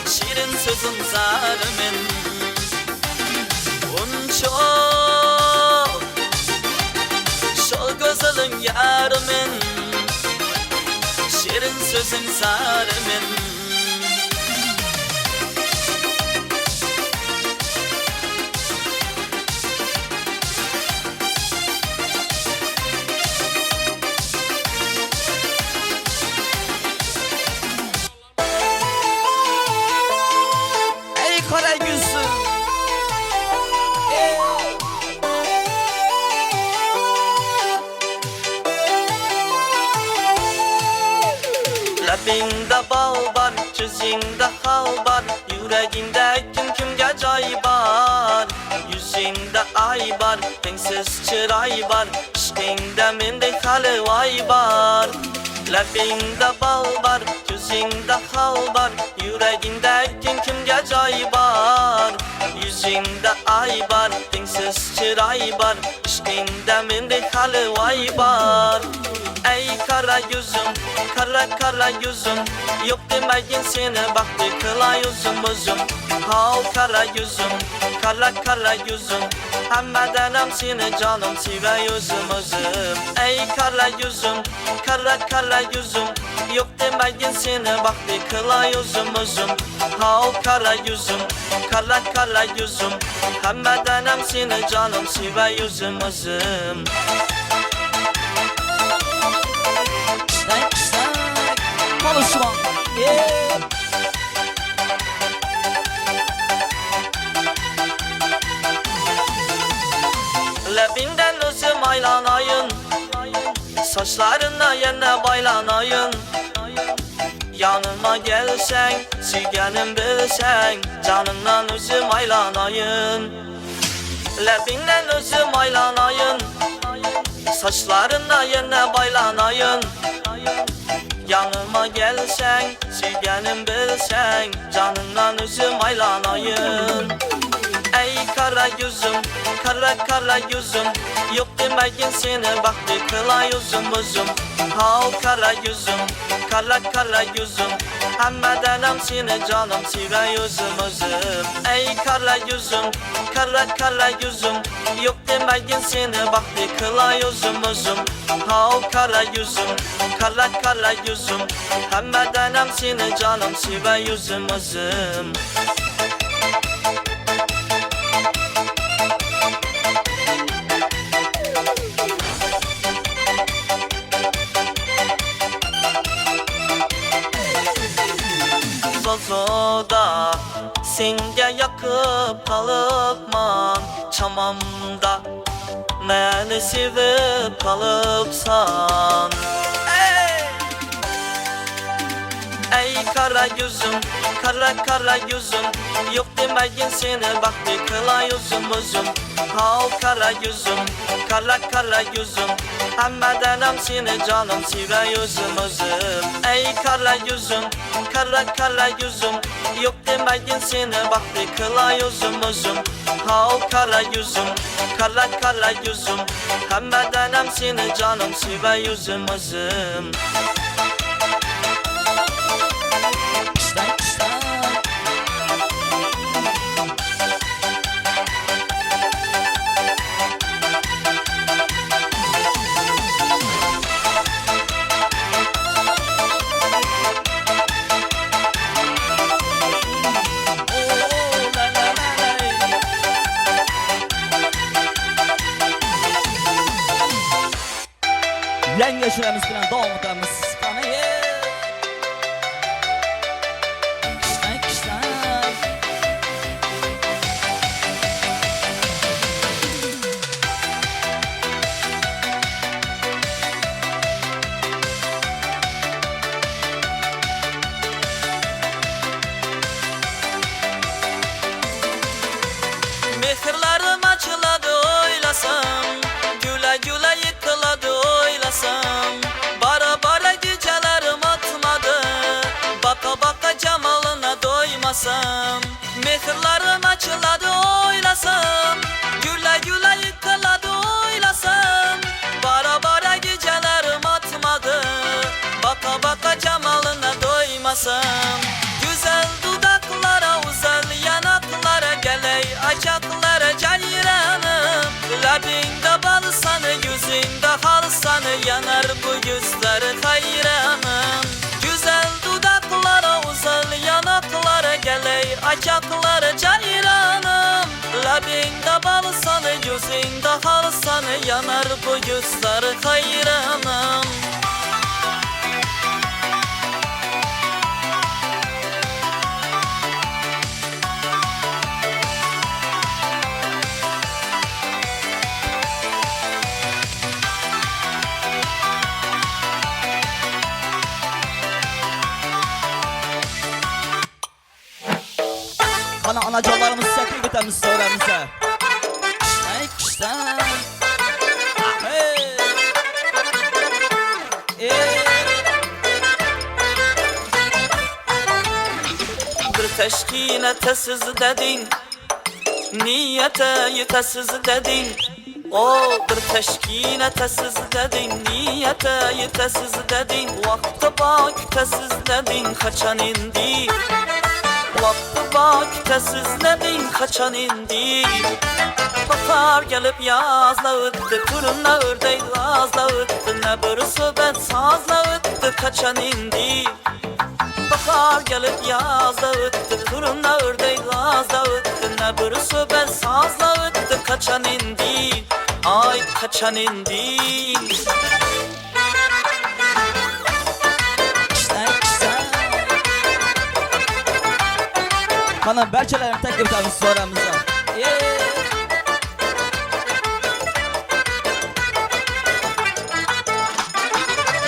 şirin sözüm zarımın. Bunca, şu gözlerim yarımın, şirin sözüm zarımın. Ey kara yüzüm. Labingda bal var, yüzünde hal var, yüreğinde kim kimge cay var. Yüzünde ay var, renksiz çıray var, işkinde mende hali vay var. Labingda bal var, yüzünde hal var, yüreğinde kim kimge cay var. Yüzünde ay var, renksiz çıray var, işkinde mende hali vay var. Ey kara yüzüm, kara kara yüzüm, yok demeyin seni baktı kıla yüzüm özüm. Hal kara yüzüm, kara kara yüzüm, hemmedenem seni canım sive yüzüm özüm. Ey kara yüzüm, kara kara yüzüm, yok demeyin seni baktı kıla yüzüm özüm. Hal kara yüzüm, kara kara yüzüm, hemmedenem seni canım sive yüzüm özüm. Konuşma. Lebinden özüm aylanayın, saçlarına yerine baylanayın. Yanıma gelsen, sügenim bilsen, canından özüm aylanayın. Lebinden özüm aylanayın, saçlarına yerine baylanayın. Yanıma gelsen, sügenim bilsen, canından özüm aylanayın. Ey kara yüzüm, kara kara yüzüm, yok demeyin seni baktı kıla yüzüm özüm. Hal kara yüzüm, kara kara yüzüm, hemmedenem seni canım sive yüzüm özüm. Ey kara yüzüm, kara kara yüzüm, yok demeyin seni baktı kıla yüzüm özüm. Hal kara yüzüm, kara kara yüzüm, hemmedenem seni canım sive yüzüm özüm. Zozoda senga yakıp kalıpman, çamamda meni sevip kalıpsan. Ey kara yüzüm, kara kara yüzüm, yok demeyin seni baktı kıla yüzüm özüm. Hal kara yüzüm, kara kara yüzüm, hemmedenem seni canım sive yüzüm özüm. Ey kara yüzüm, kara kara yüzüm, yok demeyin seni baktı kıla yüzüm özüm. Hal kara yüzüm, kara kara yüzüm, hemmedenem seni canım sive yüzüm özüm. qo'shiqlarimiz bilan davom etamiz. Qani, Kishlan. Mehrlarim açıladi oylasam, güle güle yıkıladı oylasam. Bara bara gecelerim atmadı, baka baka cemalına doymasam. Mehrlarim açıladi oylasam, güle güle yıkıladı oylasam. Bara bara gecelerim atmadı, baka baka cemalına doymasam. Güzel dudaklara, güzel yanaklara, geley açaklara cayranım. Labinde bal sanı, yüzünde hal sanı, yanar bu gözler hayranım. Güzel dudaklara, güzel yanaklara, geley açaklara cayranım. Labinde bal sanı, yüzünde hal sanı, yanar bu gözler hayranım. Ana anacanlarımız təklif etəmiz söylərimizə. Kishlan. Bir teşkine tesiz dedin, niyete yetesiz dedin. O bir teşkine tesiz dedin, niyete yetesiz dedin. Vakti bak tesiz dedin, kaçan indi. Vakti bak tesiz dedin, kaçan indi. Bahar gelip yazla öttü, turunla ördey gazla öttü. Ne bir söhbet sazla öttü, kaçan indi. Bahar gelip yazla öttü, turunla ördey gazla öttü. Ne bir söhbet sazla öttü, kaçan indi. Ay kaçan indi. Ana bəlkələrini təklif etəmiz söylərimizə.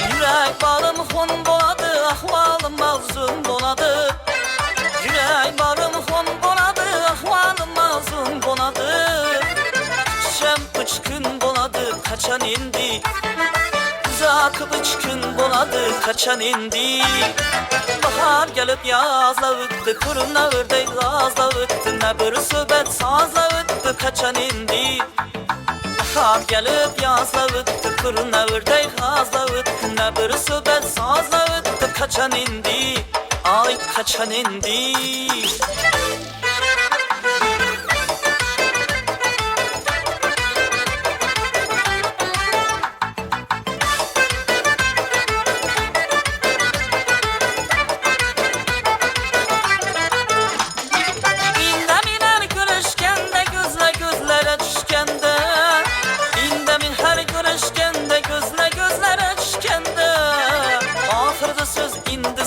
Yürek barım hun boladı, ahvalım mazlum boladı. Yürek barım hun boladı, ahvalım mazlum boladı. Şem bıçkın boladı, kaçan indi. Zakı bıçkın boladı, kaçan indi. Bahar gelip yazla öttü, kuruna ördey gazla öttü. Ne bir söhbet sazla öttü, kaçan indi. Bahar gelip yazla öttü, kuruna ördey gazla öttü. Ne bir söhbet sazla öttü, kaçan indi. Ay kaçan indi.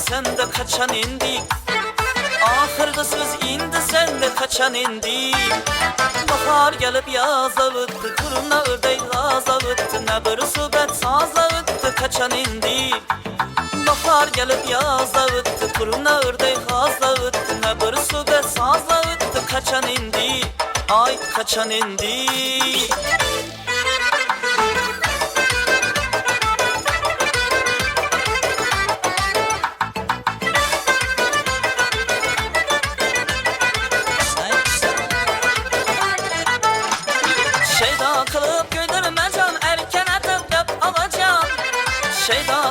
Sende kaçan indi. Ahırda söz indi, sende kaçan indi. Bahar gelip yazla öttü, kuruna ördey gazla öttü. Ne bir söhbet sazla öttü, kaçan indi. Bahar gelip yazla öttü, kuruna ördey gazla öttü. Ne bir söhbet sazla öttü, kaçan indi. Ay kaçan indi.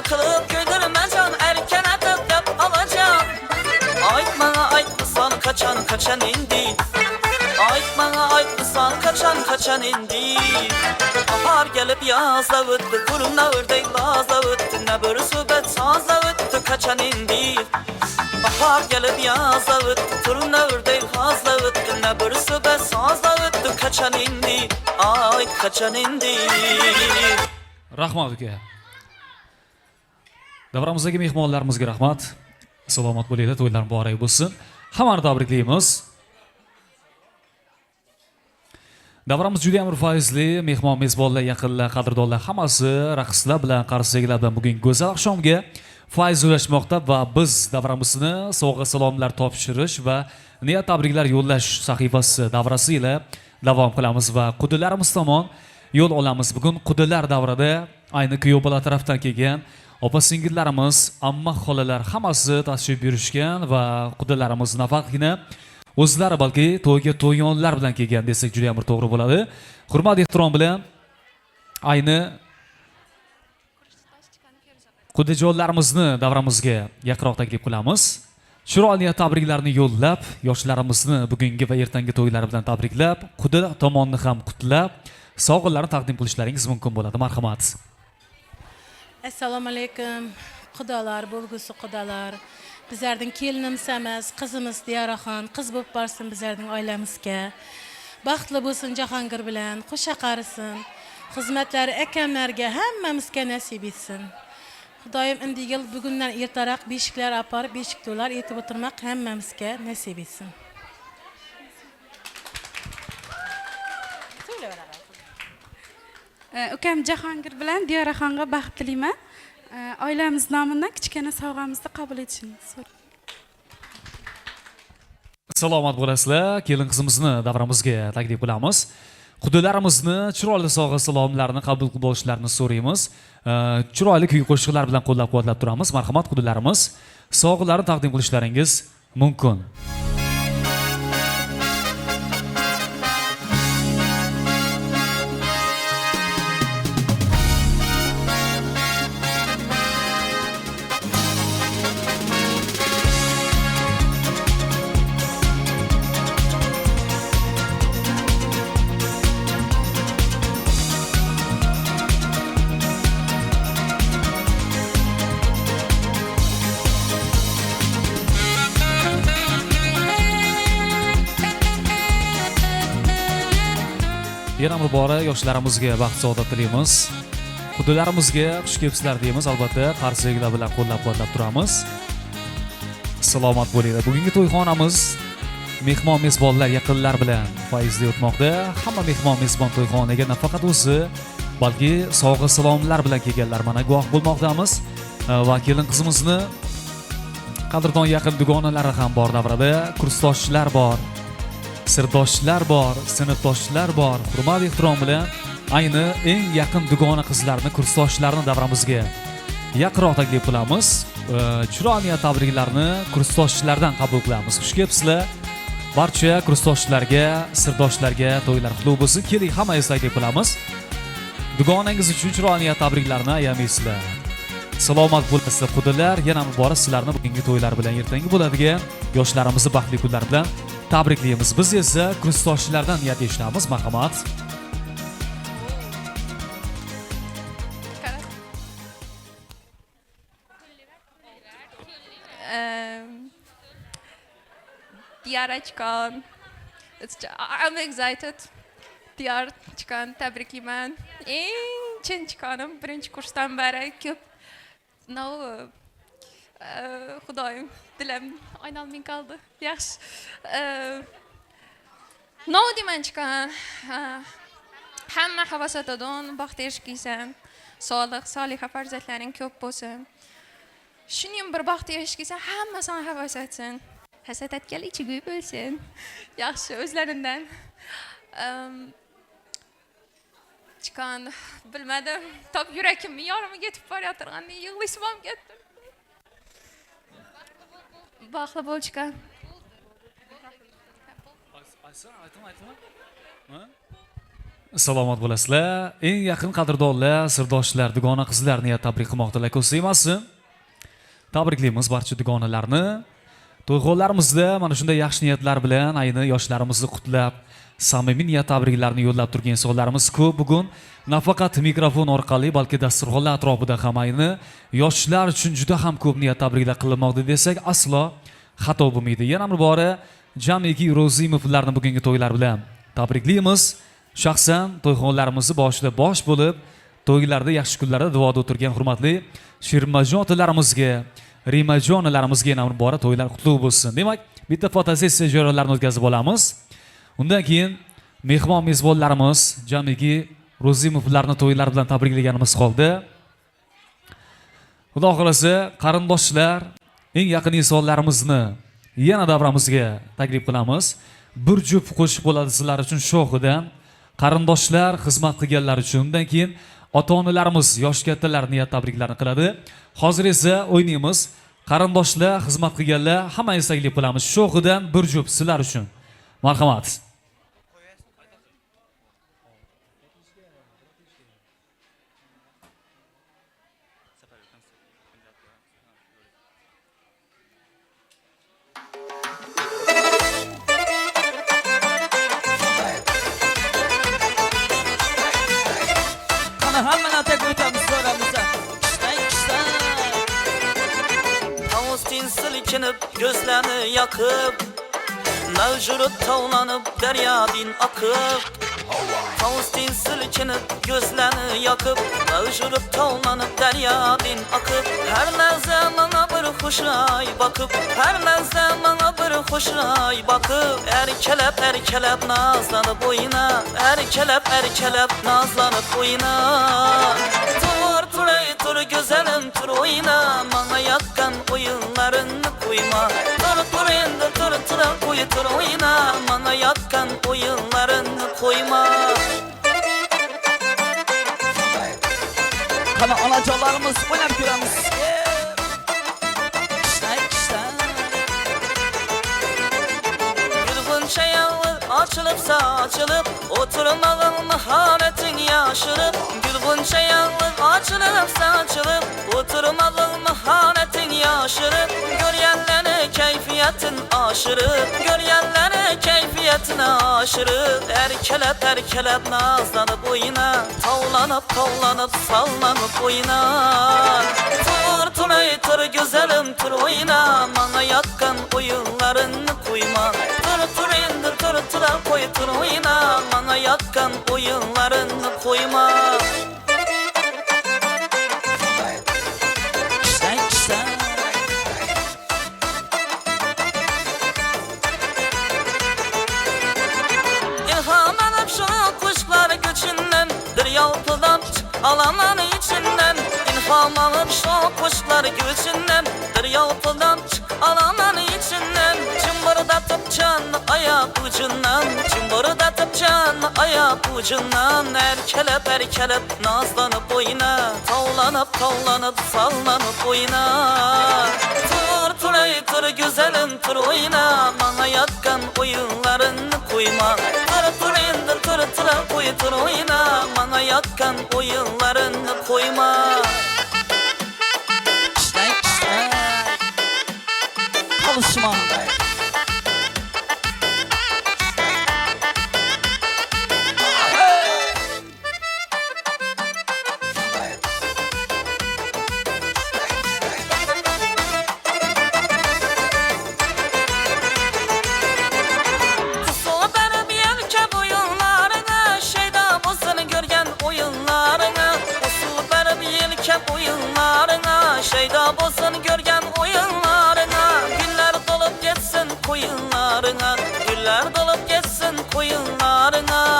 Kılıp göydürmezem, erken atıp yap alacağım. Ait bana aytmısan kaçan indi. Ait bana aytmısan kaçan indi. Bahar gelip yazla öttü, kuruna ördey gazla öttü. Ne bir söhbet sazla öttü, kaçan indi. Bahar gelip yazla öttü, kuruna ördey gazla öttü. Ne bir söhbet sazla öttü, kaçan indi. Ay kaçan indi. Rahmat aka. Davramizdagi mehmonlarimizga rahmat. Salomat bo'linglar, to'ylar muborak bo'lsin. Hammani tabriklaymiz. Davramiz juda ham foizli, mehmon mezbonlar, yaqinlar, qadrdonlar hammasi raqslar bilan, qarsaklar bilan bugun go'zal oqshomga foiz ulashmoqda va biz davramizni sovg'a salomlar topshirish va niyat tabriklar yo'llash sahifasi davrasi ila davom qilamiz va qudilarimiz tomon yo'l olamiz. Bugun qudilar davrida ayni kuyov bola tarafdan kelgan opa-singillarimiz, amma xolalar hammasi tashrif buyurishgan va qudilarimiz nafaqina o'zlari balki to'yga to'yonlar bilan kelgan desak juda ham bir to'g'ri bo'ladi. Hurmat ehtirom bilan ayni qudijonlarimizni davramizga yaqinroq taklif qilamiz. Chiroyli tabriklarni yo'llab, yoshlarimizni bugungi va ertangi to'ylari bilan tabriklab, qudi tomonni ham qutlab, sovg'alarni taqdim qilishlaringiz mumkin bo'ladi. Marhamat. Assalomu alaykum. Xudolar, bo'lgusi xudolar. Bizlarning kelinimiz emas, qizimiz Diyoraxon, qiz bo'lib borsin bizlarning oilamizga. Baxtli bo'lsin Jahongir bilan, qo'sha qarisin. Xizmatlari akamlarga hammamizga nasib etsin. Xudoyim endi yil bugundan ertaroq beshiklar aparib, beshik to'lar etib o'tirmoq hammamizga nasib etsin. Ukam Jahongir bilan Diyoraxonga baxt tilayman. Oilamiz nomidan kichkina sovg'amizni qabul etishini so'rayman. Salomat bo'lasizlar. Kelin qizimizni davramizga taklif qilamiz. Qudilarimizni chiroyli sovg'a salomlarini qabul qilib olishlarini so'raymiz. Chiroyli kuy qo'shiqlar bilan qo'llab-quvvatlab turamiz. Marhamat qudilarimiz, sovg'alarni taqdim qilishlaringiz mumkin. Yana muborak yoshlarimizga baxt saodat tilaymiz. Qudilarimizga xush kelibsizlar deymiz. Albatta, qarsaklar bilan qo'llab-quvvatlab turamiz. Salomat bo'linglar. Bugungi to'yxonamiz mehmon mezbonlar, yaqinlar bilan foizli o'tmoqda. Hamma mehmon mezbon to'yxonaga nafaqat o'zi, balki sovg'a salomlar bilan kelganlar mana guvoh bo'lmoqdamiz. Va kelin qizimizni qadrdon yaqin dugonalari ham bor davrada, kursdoshlar bor. Sirdoshlar bor, sinfdoshlar bor. Hurmat ehtirom bilan ayni eng yaqin dugona qizlarni, kursdoshlarni davramizga yaqinroq taklif qilamiz. Chiroyli tabriklarni kursdoshlardan qabul qilamiz. Xush kelibsizlar. Barcha kursdoshlarga, sirdoshlarga to'ylar qutlug' bo'lsin. Keling, hammangizni taklif qilamiz. Dugonangiz uchun chiroyli tabriklarni ayamaysizlar. Salomat bo'lasizlar qudilar. Yana muborak sizlarni bugungi to'ylar bilan, ertangi bo'ladigan yoshlarimizni baxtli kunlar bilan tabriklaymiz. Biz esa kursdoshlardan niyat eshitamiz. Marhamat. Diyarachkan, I'm excited. Diyarachkan, tabriklayman. Eng chin chiqqanim birinchi kursdan beri ko'p. Xudoyim, dilim aynalmay qoldi. Yaxshi. Deyman chiqqan. Hamma havas etadigan baxt erishgaysan. Sog'lik, soliha farzandlaring ko'p bo'lsin. Shuning bir baxt erishgaysan, hammasini havas etsin. Hasad etgan ichigo'y bo'lsin. Yaxshi, o'zlaridan. Chiqqan, bilmadim. Top yurakimni yorimi ketib borayotirganda yig'lashim ham ketdi. Baxtli bo'l chiqqan. Salomat bo'lasizlar. Eng yaqin qadrdonlar, sirdoshlar, dugona qizlar niyat tabrik qilmoqdalar. Ko'z emasin. Tabriklaymiz barcha dugonalarni. To'yxonalarimizda mana shunday yaxshi niyatlar bilan ayni yoshlarimizni qutlab, samimiy niyat tabriklarni yo'llab turgan insonlarimiz ko'p. Bugun nafaqat mikrofon orqali, balki dasturxonlar atrofida ham ayni yoshlar uchun juda ham ko'p niyat tabriklar qilinmoqda desak aslo xato bo'lmaydi. Yana muborak jamiki Ro'zimovlarni bugungi to'ylar bilan tabriklaymiz. Shaxsan to'yxonlarimizni boshida bosh bo'lib, to'ylarda, yaxshi kunlarda duoda o'tirgan hurmatli Shirmajon otalarimizga, Rimajon onalarimizga yana bora to'ylar qutlug' bo'lsin. Demak, bitta fotosessiya jarayonlarini o'tkazib olamiz. Undan keyin mehmon mezbonlarimiz jamiki Ro'zimovlarni to'ylar bilan tabriklaganimiz qoldi. Xudo xolasa, qarindoshlar, eng yaqin insonlarimizni yana davramizga taklif qilamiz. Bir juft qo'shiq bo'ladi sizlar uchun shohidan. Qarindoshlar xizmat qilganlar uchun, undan keyin ota-onalarimiz, yosh kattalar niyat tabriklarini qiladi. Hozir esa o'ynaymiz. Qarindoshlar, xizmat qilganlar hammangiz taklif qilamiz. Shohidan bir juft sizlar uchun. Marhamat. Hammadan tek o'tamiz so'ramizda. Kishdan. Tavustin silkinib, gözlerini yakıp Mevjurut tavlanıp, deryadin akıp Tavustin silkinib, gözlerini yakıp Mevjurut tavlanıp, deryadin akıp Her mevze bana bir hoşray bakıp Her mevze bana bir hoşray bakıp Erkelep nazlanıp oyna Erkelep nazlanıp oyna Tur güzelim tur oyna Bana yakkan oyunlarını koyma Tur oyna Bana yakkan oyunlarını koyma Kana anacalarımız oynab ko'ramiz. Kishdan. Gülgünçe yağı açılıp saçılıp Oturmağın maharetin yaşırıp Gülgünçe yağı açılıp saçılıp Oturmağın maharetin yaşırıp Göryenlere keyfiyetin aşırıp Göryenlere keyfiyetin aşırıp Erkelep nazlanıp oyna Tavlanıp sallanıp oyna Tur güzelim tur oyna Bana yakkan oyunlarını koyma Tur oyna Bana yakkan oyunlarını koyma Kishdan. İlham alıp şu kuşlar göçünden Bir yalpıdan alaman içinden İlham alıp şu kuşlar göçünden Bir yalpıdan alaman içinden Çımbırdatıp canlı ayak ucundan Çımbırdatıp canlı ayak ucundan Erkelep nazlanıp oyna Tavlanıp sallanıp oyna Tur güzelim tur oyna Bana yakkan oyunlarını koyma Tur oyna Bana yakkan oyunlarını koyma Kishdan. Alışma. Şeyda bolsun görgen oyunlarına Güller dolup geçsin koyunlarına Güller dolup geçsin koyunlarına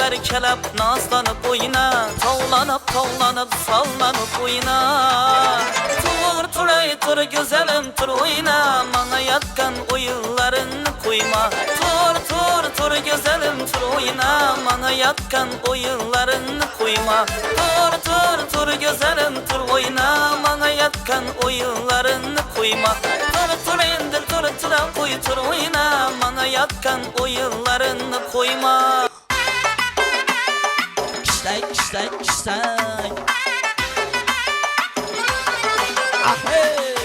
Erkelep nazlanıp oyna Tavlanıp sallanıp oyna Tur güzelim tur oyna Bana yakkan oyunlarını koyma Tur güzelim tur oyna Bana yakkan oyunlarını koyma Tur güzelim tur oyna Bana yakkan oyunlarını koyma Tur oyna Bana yakkan oyunlarını koyma Kishdan. Ahey.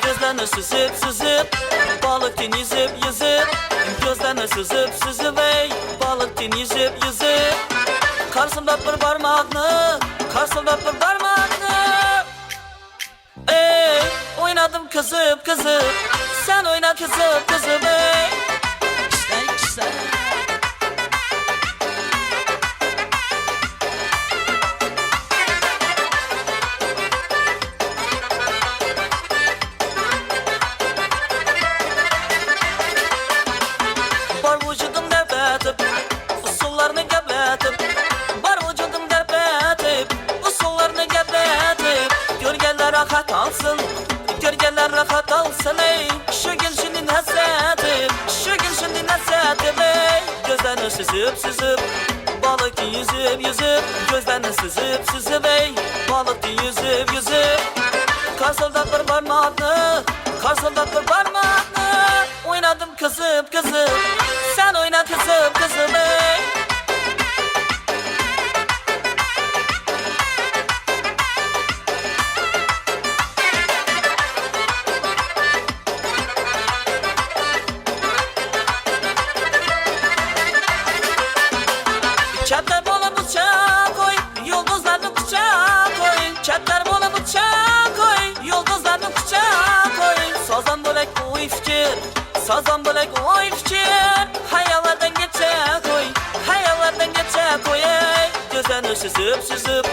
Gözlerini süzüp balık yüzüp Gözlerini süzüp ey balık yüzüp Karşımda bir parmağını Ey oynadım kızıp Sen oyna kızım kızım ey. İşte Var vücudum debetip usullarını gebletip Var vücudum debetip usullarını gebletip Görgeller rahat alsın Görgeller rahat alsın ey. Şu gün şimdi nesetip Şu gün şimdi nesetip ey. Gözlerini süzüp balık yüzüp Gözlerini süzüp ey. Balık yüzüp Kasıldak bir parmağını Kasıldak bir parmağını Oynadım kızım Sen oyna kızım ey. Çatlar bola bıçak koy, yıldızlarını bıçak koy. Çatlar bola bıçak koy, yıldızlarını bıçak koy. Sazan bölek oy fikir, sazan bölek oy fikir. Hayallardan geçe koy, hayallardan geçe koy. Gözlerini süzüp,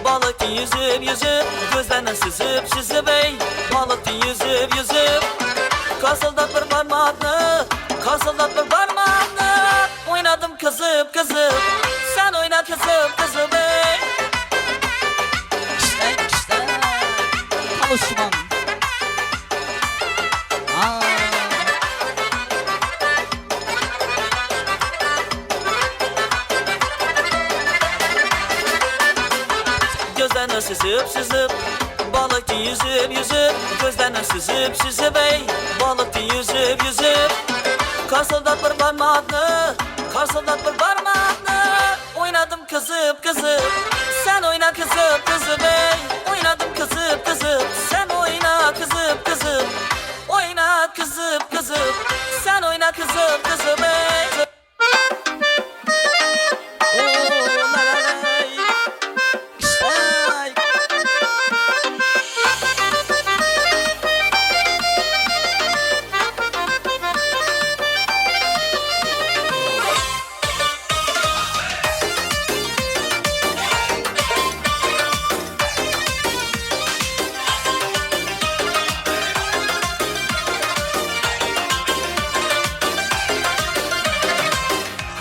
balık yüzüp. Gözlerini süzüp ey, balık yüzüp. Kasıldak bir parmağını, kasıldak bir parmağını. Oynadım kızım Sen oyna kızım ey. İşte Kavuşman. Gözlerini süzüp balık yüzüp Gözlerini süzüp ey. Balık yüzüp Kasıldak bir parmağını Kasıldak bir parmağını Oynadım kızım Sen oyna kızım ey. Oynadım kızım Sen oyna kızım Oyna kızım Sen oyna kızım ey.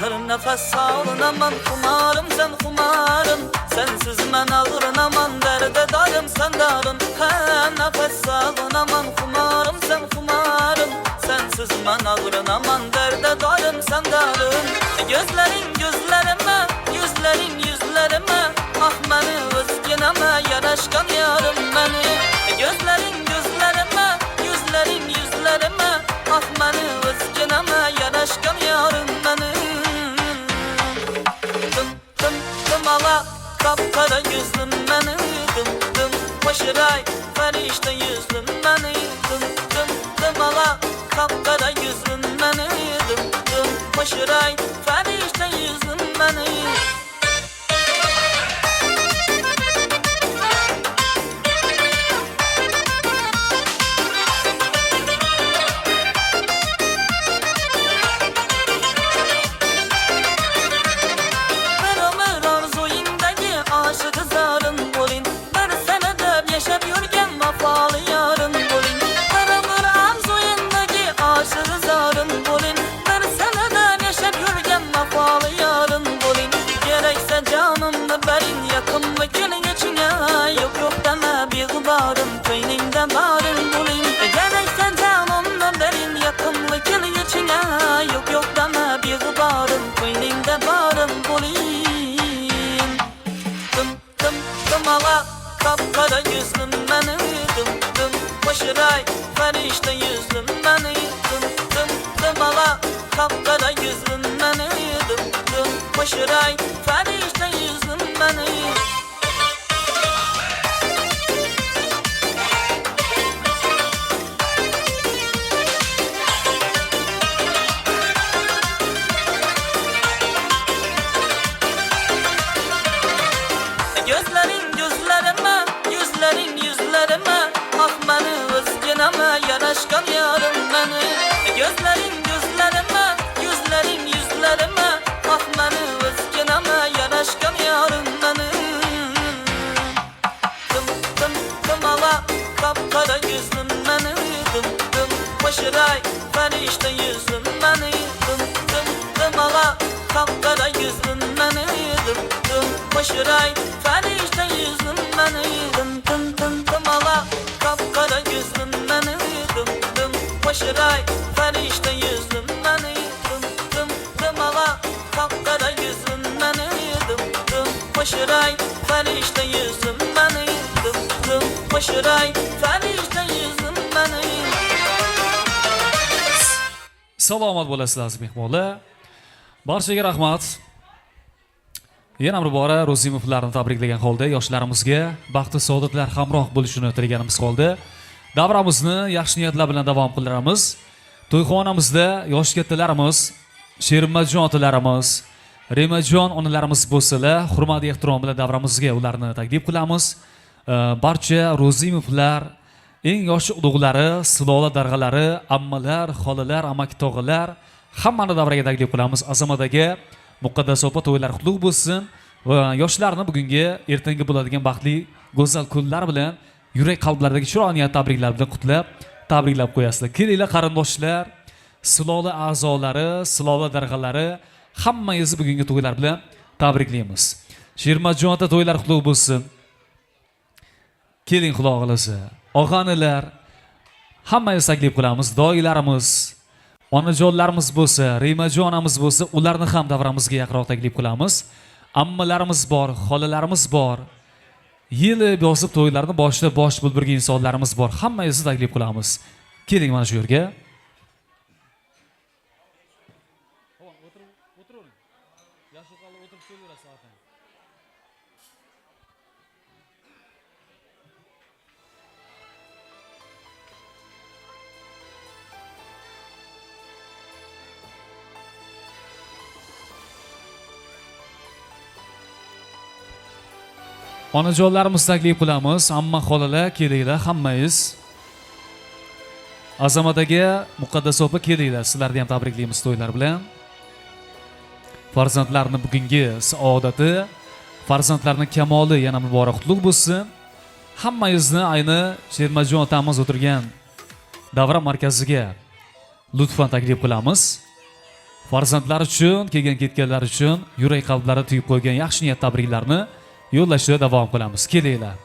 Her nefes alınaman kumarım sen kumarım. Sensiz ben ağırınaman derde darım sen darım. Her nefes alınaman kumarım sen kumarım. Sensiz ben ağırınaman derde darım sen darım. Gözlerin gözlerime, yüzlerin yüzlerime. Ah beni özgüneme yaraşkan yarım beni. Gözlerin gözlerime, yüzlerin yüzlerime. Ah beni özgüneme yaraşkan yarım beni. Ala kapkara yüzlüm beni dım Başıray ferişte yüzlüm beni dım Ala kapkara yüzlüm beni dım Başıray ferişte yüzlüm beni. Kapkara yüzlüm beni dım Başıray ferişte yüzlüm beni dım Ala kapkara yüzlüm beni dım Başıray ferişte yüzlüm beni. Gözlerin gözlerime, yüzlerin yüzlerime. Ah beni özgüneme yaraşkan yarım meni Gözlerim gözlerime Yüzlerim yüzlerime Bak meni özgeneme Yanaşkan yarım meni Dım ala Kapkara yüzlüm meni Dım Başıray Ferişte yüzlüm meni Dım ala Kapkara yüzlüm meni Dım Başıray Ferişte yüzlüm meni Dım ala Kapkara yüzlüm meni Dım Başıray Ferişte yüzlüm meni Dım ala Kapkara yüzlüm meni Dım Başıray Ferişte yüzlüm meni Dım Başıray Ferişte yüzlüm meni Salomat bo'lasizlar aziz mehmonlar. Barchaga rahmat. Yana bir bora Ro'zimovlarni tabriklagan holda yoshlarimizga baxtu saodatlar hamroh bo'lishini tilaganimiz holda davramizni yaxshi niyatlar bilan davom qildiramiz. To'yxonamizda yosh kattalarimiz, Sherimmajon otalarimiz, Remajon onalarimiz bo'lsalar, hurmat ehtirom bilan davramizga ularni taklif qilamiz. Barcha Ro'zimovlar, eng yosh ulug'lari, silola darg'alari, ammalar, xolalar, amaki tog'alar hammani davraga taklif qilamiz. Azamat aka, Muqaddas opa to'ylar qutlug' bo'lsin va yoshlarni bugungi ertangi bo'ladigan baxtli go'zal kunlar bilan yurak qalblaridagi chiroyli tabriklar bilan tabriklab qo'yasizlar. Kelinglar qarindoshlar, silola a'zolari, silola darg'alari hammangizni bugungi to'ylar bilan tabriklaymiz. Sherimmajon ota to'ylar qutlug' bo'lsin. Keling xudo xolasa. Og'anilar hammangizni taklif qilamiz. Doilarimiz, onajonlarimiz bo'lsa, Remajon onamiz bo'lsa, ularni ham davramizga yaqinroq taklif qilamiz. Ammalarimiz bor, xolalarimiz bor. Yili yozib to'ylarni boshida bosh bo'ldirgan insonlarimiz bor. Hammangizni taklif qilamiz. Keling mana shu yerga. Onajonlarimiz taklif qilamiz. Amma xolalar kelinglar hammangiz. Azamat aka, Muqaddas opa kelinglar. Sizlarni ham tabriklaymiz to'ylar bilan. Farzandlarning bugungi saodati, farzandlarning kamoli yana muborak qutlug' bo'lsin. Hammangizni ayni Sherimmajon otamiz o'tirgan davra markaziga lutfan taklif qilamiz. Farzandlar uchun, kelgan ketganlar uchun yurak qalblari tuyib qo'ygan yaxshi niyat tabriklarni yo'llashda davom qilamiz. Kelinglar.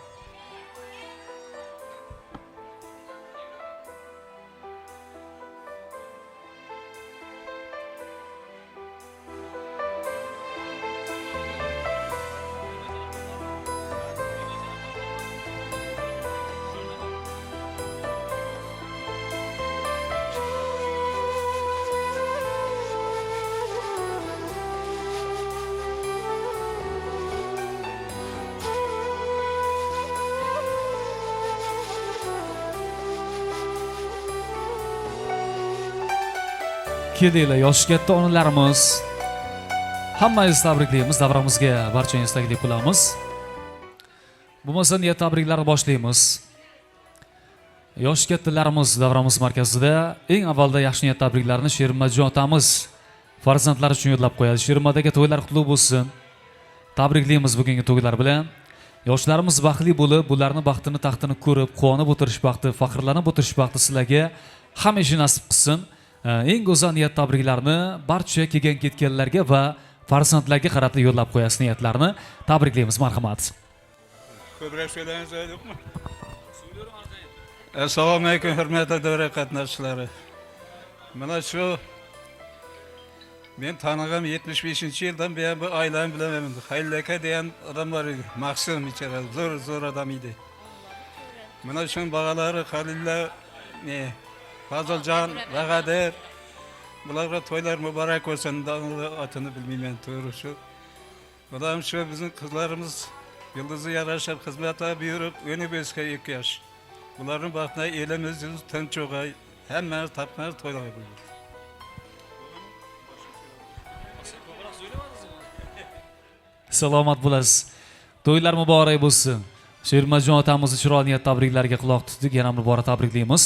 Kelinglar, yosh katta onalarimiz. Hammangizni tabriklaymiz, davramizga barchangizni taklif qilamiz. Bo'lmasa niyat tabriklarni boshlaymiz. Yosh kattalarimiz davramiz markazida eng avvalda yaxshi niyat tabriklarni Sherimmajon otamiz farzandlari uchun yo'llab qo'yadi. Sherimmat aka to'ylar qutlug' bo'lsin. Tabriklaymiz bugungi to'ylar bilan. Yoshlarimiz baxtli bo'lib, bularning baxtini, taxtini ko'rib, quvonib o'tirish baxti, faxrlanib o'tirish baxti sizlarga hamisha nasib qilsin. Eng go'zal niyat tabriklarni barcha kelgan ketganlarga va farzandlarga qarata yo'llab qo'yasiz niyatlarni tabriklaymiz. Marhamat. Ko'proq so'ylaymiz yo'qmi? Assalomu alaykum hurmatli davra qatnashchilari. Mana shu men tanig'im 75-yildan buyon bu oilani bilaman. Halil aka degan odam bor edi. Maqsum ichara zo'r odam edi. Mana shu bog'alari Halillar Faziljon, Bag'adir bularga to'ylar muborak bo'lsin. Otini bilmayman to'g'ri shu. Bular shu bizning qizlarimiz yulduzi yarashib xizmatlar buyurib, o'nib o'sgan 2 yosh. Bularning baxtini elimiz tinch o'g'ay, hammamiz tapmay to'ylar bo'ldi. Salomat bo'lasiz. To'ylar muborak bo'lsin. Sherimmajon otamizni chiroyli niyat tabriklariga quloq tutdik. Yana bir bora tabriklaymiz.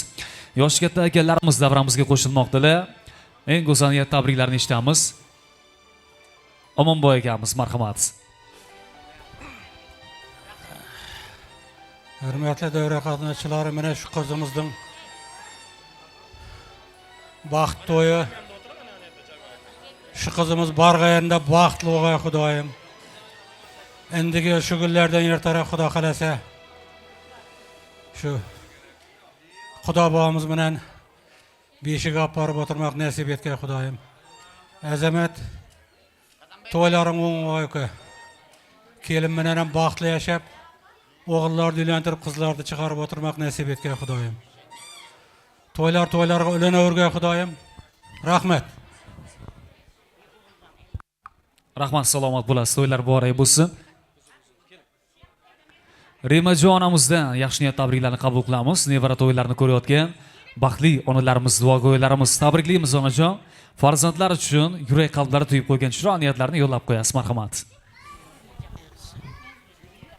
yosh katta akalarimiz davramizga qo'shilmoqdalar. Eng go'zal niyat tabriklarni eshitamiz. Omonboy akamiz, marhamat. Hürmetli davra qatnashchilari, mana shu qizimizning baxt to'yi. Shu qizimiz barg'ayanda baxtli bo'lg'ay Xudoyim. Endigi shu kunlardan ertaroq Xudo xolasa shu Xudo bobomiz bilan beshiga olib borib o'tirmoq nasib etgan Xudoyim. Azamat to'ylaring o'ng'oyku. Kelin bilan ham baxtli yashab, o'g'illarni uylantirib, qizlarni chiqarib o'tirmoq nasib etgan Xudoyim. To'ylarga ulanavergan Xudoyim. Rahmat. Rahmat, salomat bo'lasiz. To'ylar muborak bo'lsin. Remajon onamizdan yaxshi niyat tabriklarni qabul qilamiz. Nevara to'ylarini ko'rayotgan baxtli onalarimiz, duogo'ylarimiz, tabriklaymiz onajon. Farzandlar uchun yurak qalblari tuyib qo'ygan chiroyli niyatlarni yo'llab qo'yasiz. Marhamat.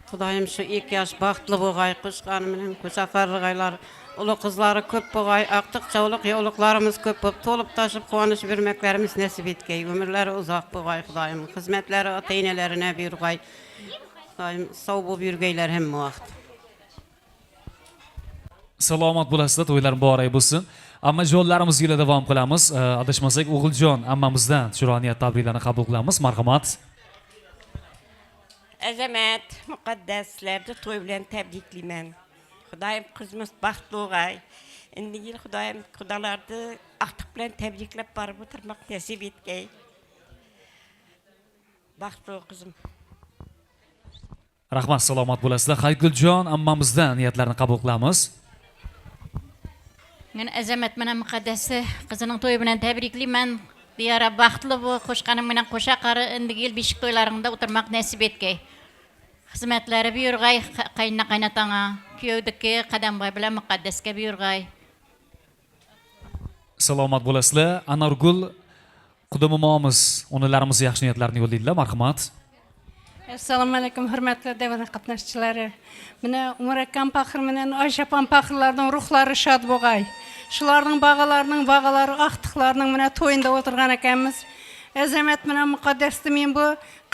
Xudoyim shu 2 yosh baxtli bo'lg'ay, qo'shqani bilan ko'safarg'aylar, ulu qizlari ko'p bo'lg'ay, aqtiqchavliq yo'liqlarimiz ko'p bo'lib, to'lib toshib quvonish bermaklarimiz nasib etgay, umrlari uzoq bo'lg'ay Xudoyim, xizmatlari ota-onalarına buyurg'ay. Xudoyim sog' bo'lib yurgaylar hamma vaqt. Salomat bo'lasizlar, to'ylar muborak bo'lsin. Ammajonlarimiz yili davom qilamiz. Adashmasak O'g'iljon ammamizdan chiroyli niyat tabriklarni qabul qilamiz. Marhamat. Azamat, muqaddaslarni to'y bilan tabriklayman. Xudoyim qizimiz baxtli bo'lg'ay. Endi yil Xudoyim xudolarni aqtiq bilan tabriklab borib o'tirmoq nasib etgay. Baxtli bo'l qizim. Rahmat, salomat bo'lasizlar. Xayrguljon ammamizdan niyatlarni qabul qilamiz. Men Azamat bilan muqaddasi qizining to'yi bilan tabriklayman. Diyara baxtli bo'l, qo'shqanim bilan qo'sha qari endi yil beshik to'ylaringda o'tirmoq nasib etgay. Xizmatlari buyurg'ay qaynotanga, kuyovdiki Qadamboy bilan muqaddasga buyurg'ay. Salomat bo'lasizlar. Anargul Qudamomomiz, onalarimiz yaxshi niyatlarni yo'llaydilar. Marhamat. Assalomu alaykum, hurmatli davra qatnashchilari. Mana Umar akam faxr bilan Oyshapan faxrlarning ruhlari shod bo'lg'ay. Shularning bag'alari, aqtiqlarning mana to'yinda o'tirgan ekanmiz. Azamat bilan muqaddasni men bu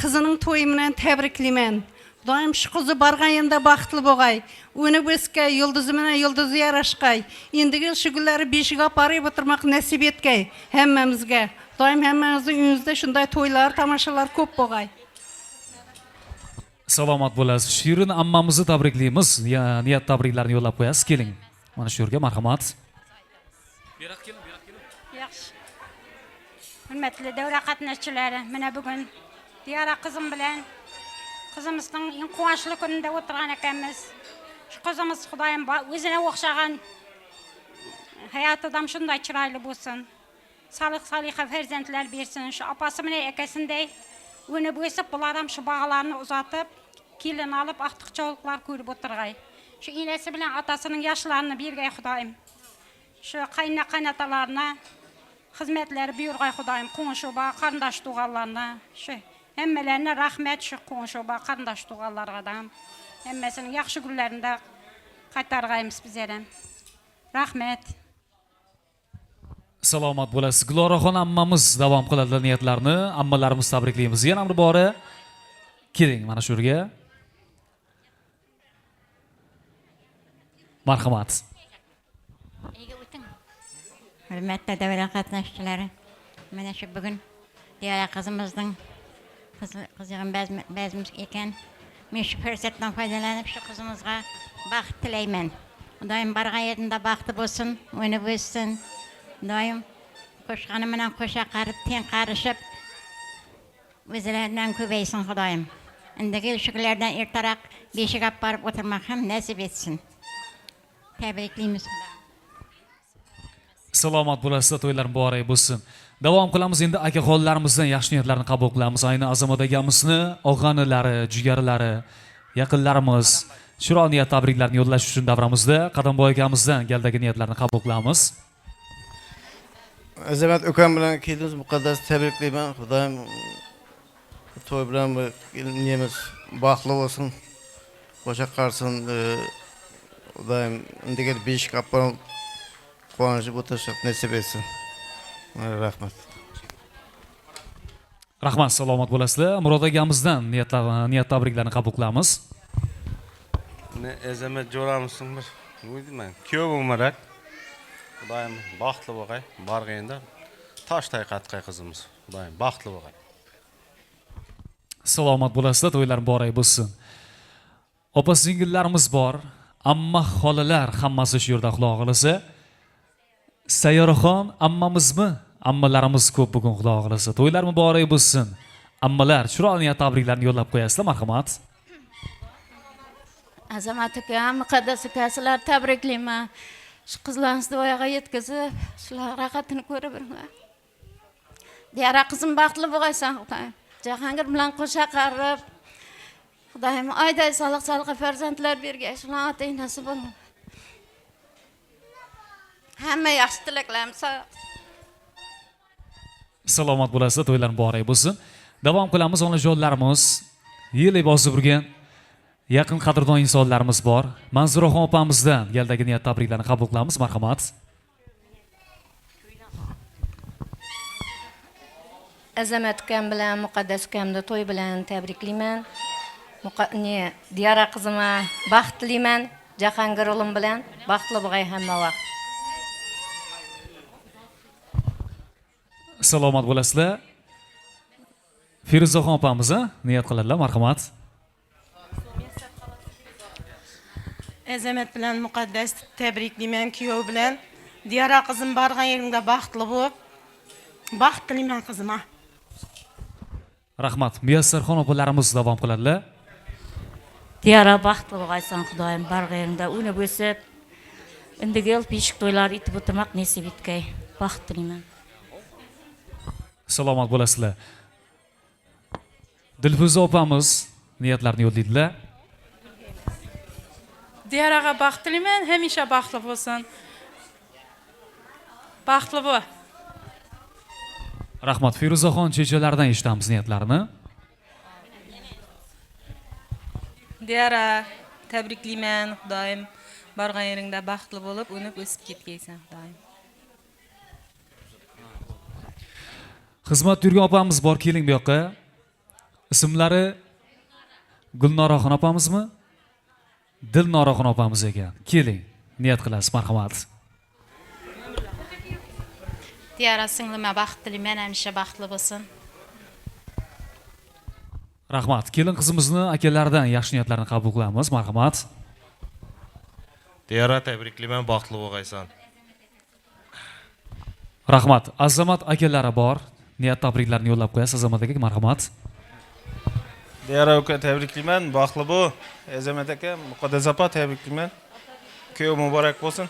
qizining to'yi bilan tabriklayman. Xudoyim shu qizi borgan yerda baxtli bo'lg'ay. Uni o'skay, yulduzi bilan yulduzi yarashqay. Endigi shu kunlari beshiga olib borib o'tirmoq nasib etgay hammamizga. Xudoyim hammamizning uyimizda shunday to'ylar, tomoshalar ko'p bo'lg'ay. Salomat bo'lasiz. Shirin ammamizni tabriklaymiz. Niyat tabriklarini yo'llab qo'yasiz. Keling. Mana shu yerga marhamat. Berat keling. Yaxshi. Hurmatli davra qatnashchilari, mana bugun Diyara qizim bilan qizimizning eng quvonchli kunida o'tirgan ekanmiz. Shu qizimiz Xudoyim o'zine o'xshagan hayotida shunday chiroyli bo'lsin. Saliha farzandlar bersin. Shu opasi bilan akasinday uni bo'ysib bular ham shu bag'larni uzatib, kelin olib aqtiqchavliqlar ko'rib o'tirg'ay. Shu enasi bilan otasining yoshlarini bergay Xudoyim. Shu qaynotalarini xizmatlari buyurg'ay Xudoyim, qo'ng'ishuba qarindosh tug'anlarni, shu hammalarga rahmat, shu qo'ng'ishuba qarindosh tug'anlarga ham hammasini yaxshi kunlarida qaytarg'aymiz bizlar ham. Rahmat. Salomat bo'lasiz. Guloraxon ammamiz davom qiladi niyatlarni. Ammalarimiz tabriklaymiz. Yana bir bora keling mana shu yerga. Marhamat. Hurmatli davra qatnashchilari, mana shu bugun Diyara qizimizning qizig'im bazimiz ekan. Men shu fursatdan foydalanib shu qizimizga baxt tilayman. Xudoyim borgan yerida baxti bo'lsin, o'ynab o'ssin. Doim qo'shqani bilan qo'sha qarib, teng qarishib o'zlaridan ko'paysin Xudoyim. Endigi shu kunlardan ertaroq beshiga olib borib o'tirmoq ham nasib etsin. Tabriklaymiz. Salomat bo'lasizlar, to'ylar muborak bo'lsin. Davom qilamiz endi akaxonlarimizdan yaxshi niyatlarni qabul qilamiz. Ayni Azamat akamizni og'anilari, jigarlari, yaqinlarimiz chiroyli niyat tabriklarni yo'llash uchun davramizda Qadamboy akamizdan galdagi niyatlarni qabul qilamiz. Azamat ukam bilan kelimiz muqaddas tabriklayman. Xudoyim to'y bilan niyamiz baxtli bo'lsin. Qo'sha qarsin. Xudoyim undaga besh qapon quvonishib o'tirishni nasib etsin. Rahmat. Rahmat, salomat bo'lasizlar. Murod akamizdan niyat tabriklarni qabul qilamiz. Ne ezamat jo'ramizning bir nima kuyovim marak. Xudoyim baxtli bo'lg'ay, borganda toshday qatqay qizimiz. Xudoyim baxtli bo'lg'ay. Salomat bo'lasizlar, to'ylar muborak bo'lsin. Opa singillarimiz bor, amma xolalar hammasi shu yerda xudo xolasa. Sayyoraxon ammamizmi? Ammalarimiz ko'p bugun xudo xolasa. To'ylar muborak bo'lsin. Ammalar, chiroyli tabriklarni yo'llab qo'yasizlar, marhamat. Azamat akam, muqaddas akasilar tabriklayman. Shu qizlarni voyaga yetkazib, shular rohatini ko'rib biringlar. Diyara qizim baxtli bo'lg'aysan, Xudoyim. Jahongir bilan qo'sha qarib, Xudoyim oyday sog'lik farzandlar bergay, shular otang nasib bo'lsin. Hamma yaxshi tilaklarimiz. Salomat bo'lasizlar, to'ylar muborak bo'lsin. Davom qilamiz, onajonlarimiz, yili bosib yurgan yaqin qadrdon insonlarimiz bor. Manzuraxon opamizdan galdagi niyat tabriklarni qabul qilamiz, marhamat. Azamat akam bilan muqaddas akamni to'y bilan tabriklayman. Diyara qizimga baxt tilayman. Jahongir o'g'lim bilan baxtli bo'lg'ay hamma vaqt. Salomat bo'lasizlar. Feruzaxon opamiz niyat qiladilar, marhamat. Azamat bilan muqaddas tabriklayman kuyov bilan. Diyara qizim borgan yeringda baxtli bo'l. Baxt tilayman qizimga. Rahmat. Muyassarxon opalarimiz davom qiladilar. Diyara baxtli bo'lg'aysan, Xudoyim, borgan yeringda uni bo'sib, indigi yil peshik to'ylar itib o'tirmoq nasib etgay. Baxt tilayman. Salomat bo'lasizlar. Dilfuza opamiz niyatlarini yo'llaydilar. Diyaraga baxt tilayman, hamisha baxtli bo'lsin. Baxtli bo'l. Rahmat. Feruzaxon chechalaridan eshitamiz niyatlarini. Diyara tabriklayman, Xudoyim. Borgan yeringda baxtli bo'lib, unib o'sib ketgaysan, Xudoyim. Xizmat yurgan opamiz bor, keling bu yoqqa. Ismlari Gulnoraxon opamizmi? Dilnoraxon opamiz ekan. Keling, niyat qilasiz, marhamat. Diyara singlima baxt tilayman, hamisha baxtli bo'lsin. Rahmat. Kelin qizimizni akalaridan yaxshi niyatlarni qabul qilamiz, marhamat. Diyara tabriklayman, baxtli bo'lg'aysan. Rahmat. Azamat akalari bor. Niyat tabriklarni yo'llab qo'yasiz Azamat aka, marhamat. Diyara aka tabriklayman, baxtli bo'l. Azamat aka, muqaddas opa tabriklayman. Kuyov muborak bo'lsin.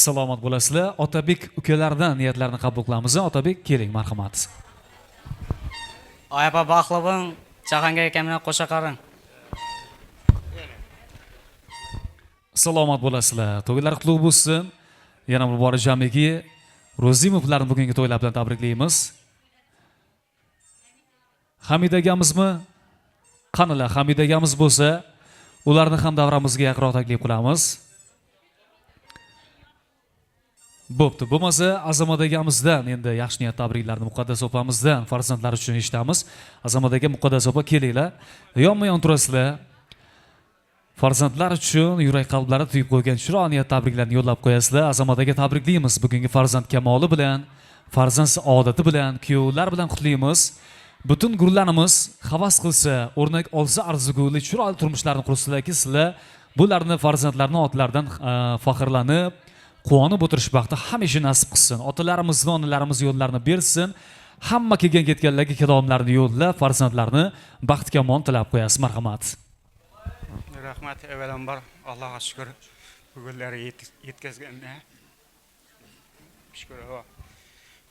Salomat bo'lasizlar. Otabek ukalardan niyatlarni qabul qilamiz. Otabek, keling, marhamat. Oyapa baxtli bo'ling, Jahongir aka bilan qo'sha qaring. Salomat bo'lasizlar. To'ylar qutlug' bo'lsin. Yana bir bor jamiki Rozimovlarni bugungi to'ylar bilan tabriklaymiz. Hamid akamizmi? Qanilar Hamid akamiz bo'lsa, ularni ham davramizga yaqinroq taklif qilamiz. Bo'pti. Bo'lmasa, Azamat akamizdan endi yaxshi niyat tabriklarni muqaddas opamizdan farzandlar uchun eshitamiz. Azamat aka, muqaddas opa, kelinglar. Yonma-yon turasizlar. Farzandlar uchun yurak qalblari tuyib qo'ygan chiroyli niyat tabriklarni yo'llab qo'yasizlar. Azamat aka tabriklaymiz. Bugungi farzand kamoli bilan, farzand saodati bilan, kuyovlar bilan qutlaymiz. Butun gurlarimiz havas qilsa, o'rnak olsa arzigulik chiroyli turmushlarni qursinlarki, sizlar bularni farzandlarning otlaridan faxrlanib, quvonib o'tirish baxti hamisha nasib qilsin. Otalarimiz va onalarimiz yo'llarini bersin. Hamma kelgan ketganlarga kalomlarni yo'llab, farzandlarni baxt kamon tilab qo'yasiz. Marhamat. Rahmat, avvalambor Allohga shukr. Bugunlari yetkazganda. Shukr.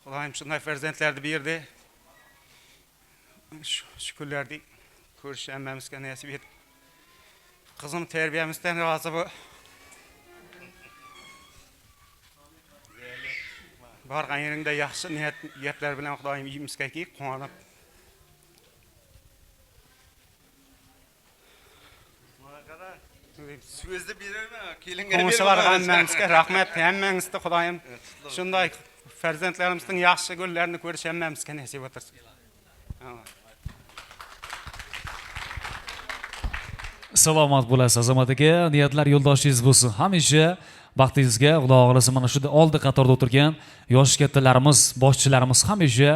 Xudoyim shunday farzandlarni berdi. Shukrlarni ko'rish hammamizga nasib etdi. Qizim tarbiyamizdan rozi bo'l. Borgan yeringda yaxshi niyat gaplar bilan Xudoyim uyimizga quvonib. Sözde berermi? Kelinga Komşular hammamizga rahmat, hammangizga Xudoyim shunday farzandlarimizning yaxshi kunlarini ko'rish hammamizga nasib etsin. Salomat bo'lasiz azamat aka, niyatlar yo'ldoshingiz bo'lsin. Hamisha baxtingizga Xudo xohlasa mana shu oldi qatorda o'tirgan yosh kattalarimiz, boshchilarimiz hamisha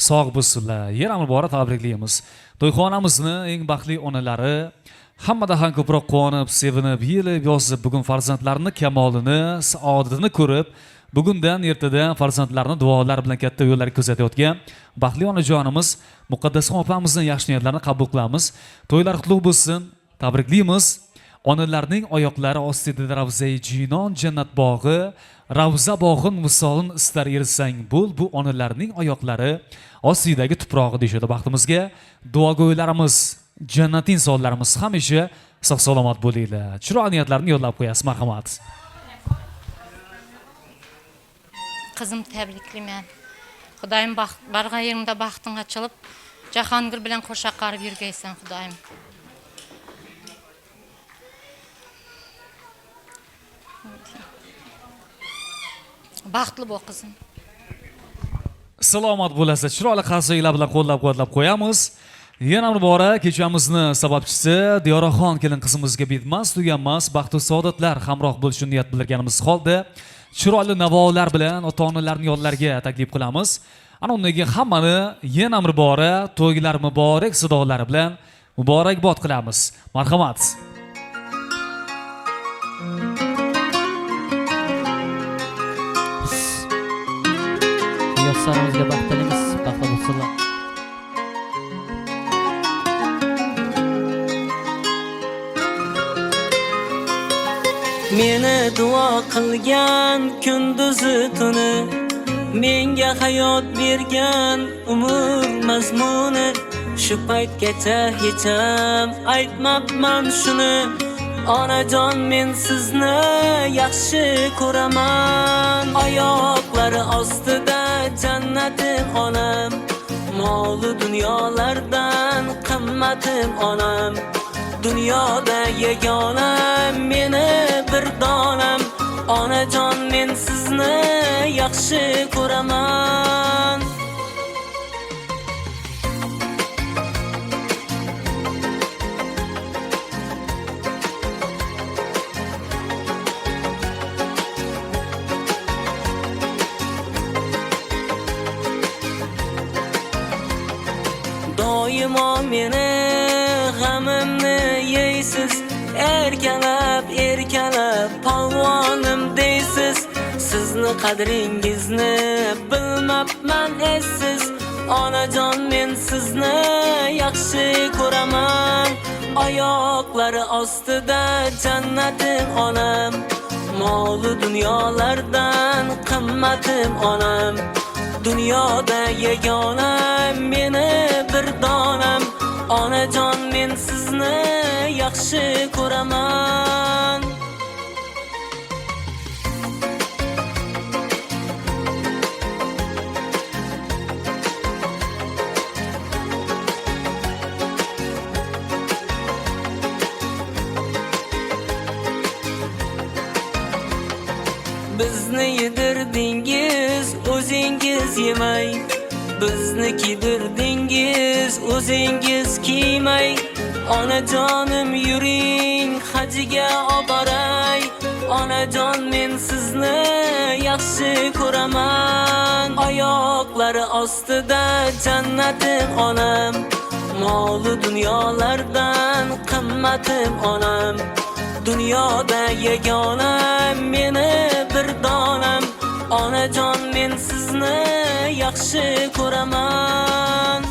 sog' bo'lsinlar. Yana bir bora tabriklaymiz. To'yxonamizni eng baxtli onalari hammadan ham ko'proq quvonib, sevinib, yelib, yozib bugun farzandlarini kamolini, saodatini ko'rib, bugundan ertadan farzandlarini duolar bilan katta yo'llarga kuzatayotgan baxtli onajonimiz Muqaddasxon opamizning yaxshi niyatlarini qabul qilamiz. To'ylar qutlug' bo'lsin. Tabriklaymiz. Onalarning oyoqlari ostida ravza-i jinon jannat bog'i, ravza bog'in misolin istar ersang bo'l, bu onalarning oyoqlari ostidagi tuprog'i deyishadi. Baxtimizga duogo'ylarimiz, jannat insonlarimiz hamisha sog' salomat bo'linglar. Chiroyli niyatlarni yo'llab qo'yasiz, marhamat. Qizim tabriklayman. Xudoyim bargan yeringda baxting ochilib, Jahongir bilan qo'sha qarib yurgaysan, Xudoyim. Baxtli bo'l qizim. Salomat bo'lasiz. Chiroyli qarsaklar bilan qo'llab-quvvatlab qo'yamiz. Yana bir bora kechamizni sababchisi Diyoraxon kelin qizimizga bitmas, tuganmas baxtu saodatlar hamroh bo'lishini niyat bildirganimiz holda chiroyli navolar bilan ota-onalarning yonlariga taklif qilamiz. Ana undan keyin hammani yana bir bora to'ylar muborak sadolari bilan muborakbod qilamiz. Marhamat. Yossarimizga baxt tilaymiz, baxtli bo'lsinlar. Meni duo qilgan kunduzi tuni, menga hayot bergan umr mazmuni, shu paytgacha hech ham aytmabman shuni. Onajon, men sizni yaxshi ko'raman. Oyoqlari ostida jannatim onam, molu dunyolardan qimmatim onam. Dunyoda yagona meni bir donam. Onajon, men sizni yaxshi ko'raman. Doimo meni g'amimni yeysiz, erkalab polvonim deysiz. Sizni qadringizni bilmabman essiz. Onajon, men sizni yaxshi ko'raman. Oyoqlari ostida jannatim onam, molu dunyolardan qimmatim onam. Dunyoda yagona meni bir donam. Onajon, men sizni yaxshi ko'raman. Bizni yedirdingiz, o'zingiz yemay, bizni kiydirdingiz, o'zingiz kiymay. Onajonim, yuring hajiga oboray. Onajon, men sizni yaxshi ko'raman. Oyoqlari ostida jannatim onam, molu dunyolardan qimmatim onam. Dunyoda yagona meni bir donam. Onajon, men sizni yaxshi ko'raman.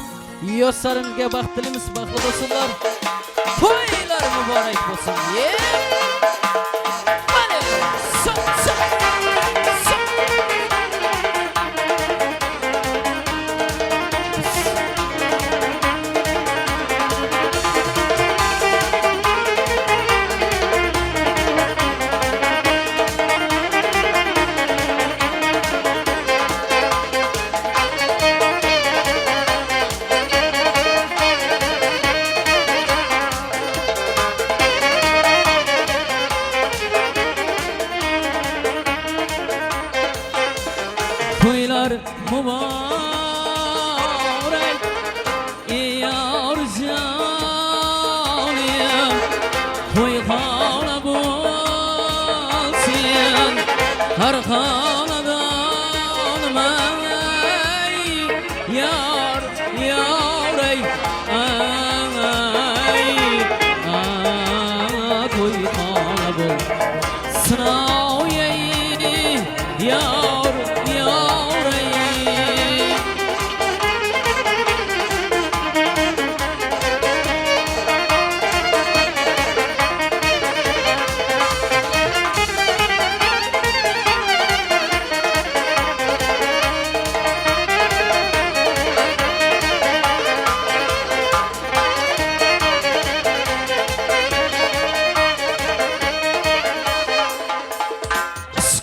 Yossarimizga baxt tilaymiz, baxtli bo'lsinlar. To'ylar muborak bo'lsin. Mana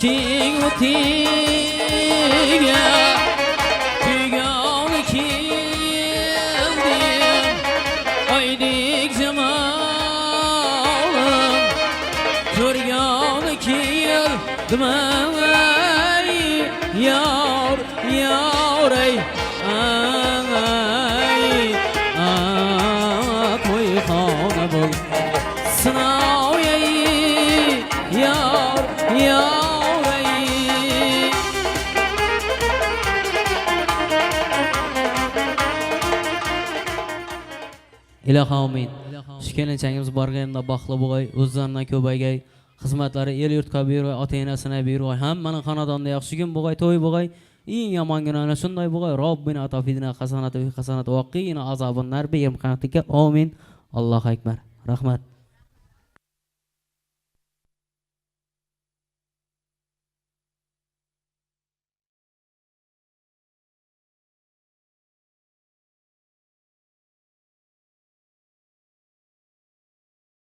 Ting tinga Tügan kildim Aydik zamanım Körgan kildim ay Yar yar ey ay Koy xona bul Sınav ey Yar yar ey Ilohi amin. Shu kelinchagimiz borganida baxtli bo'lg'ay, o'zlaridan ko'paygay, xizmatlari el yurtga berg'ay, ota-onasina berg'ay, hammaning xonadonida yaxshi kun bo'lg'ay, to'y bo'lg'ay. Eng yomon kunlarni shunday bo'lg'ay. Robbina atafidina hasanatu hasanatu waqina azabun nar bi yamqatika. Amin. Allohu akbar. Rahmat.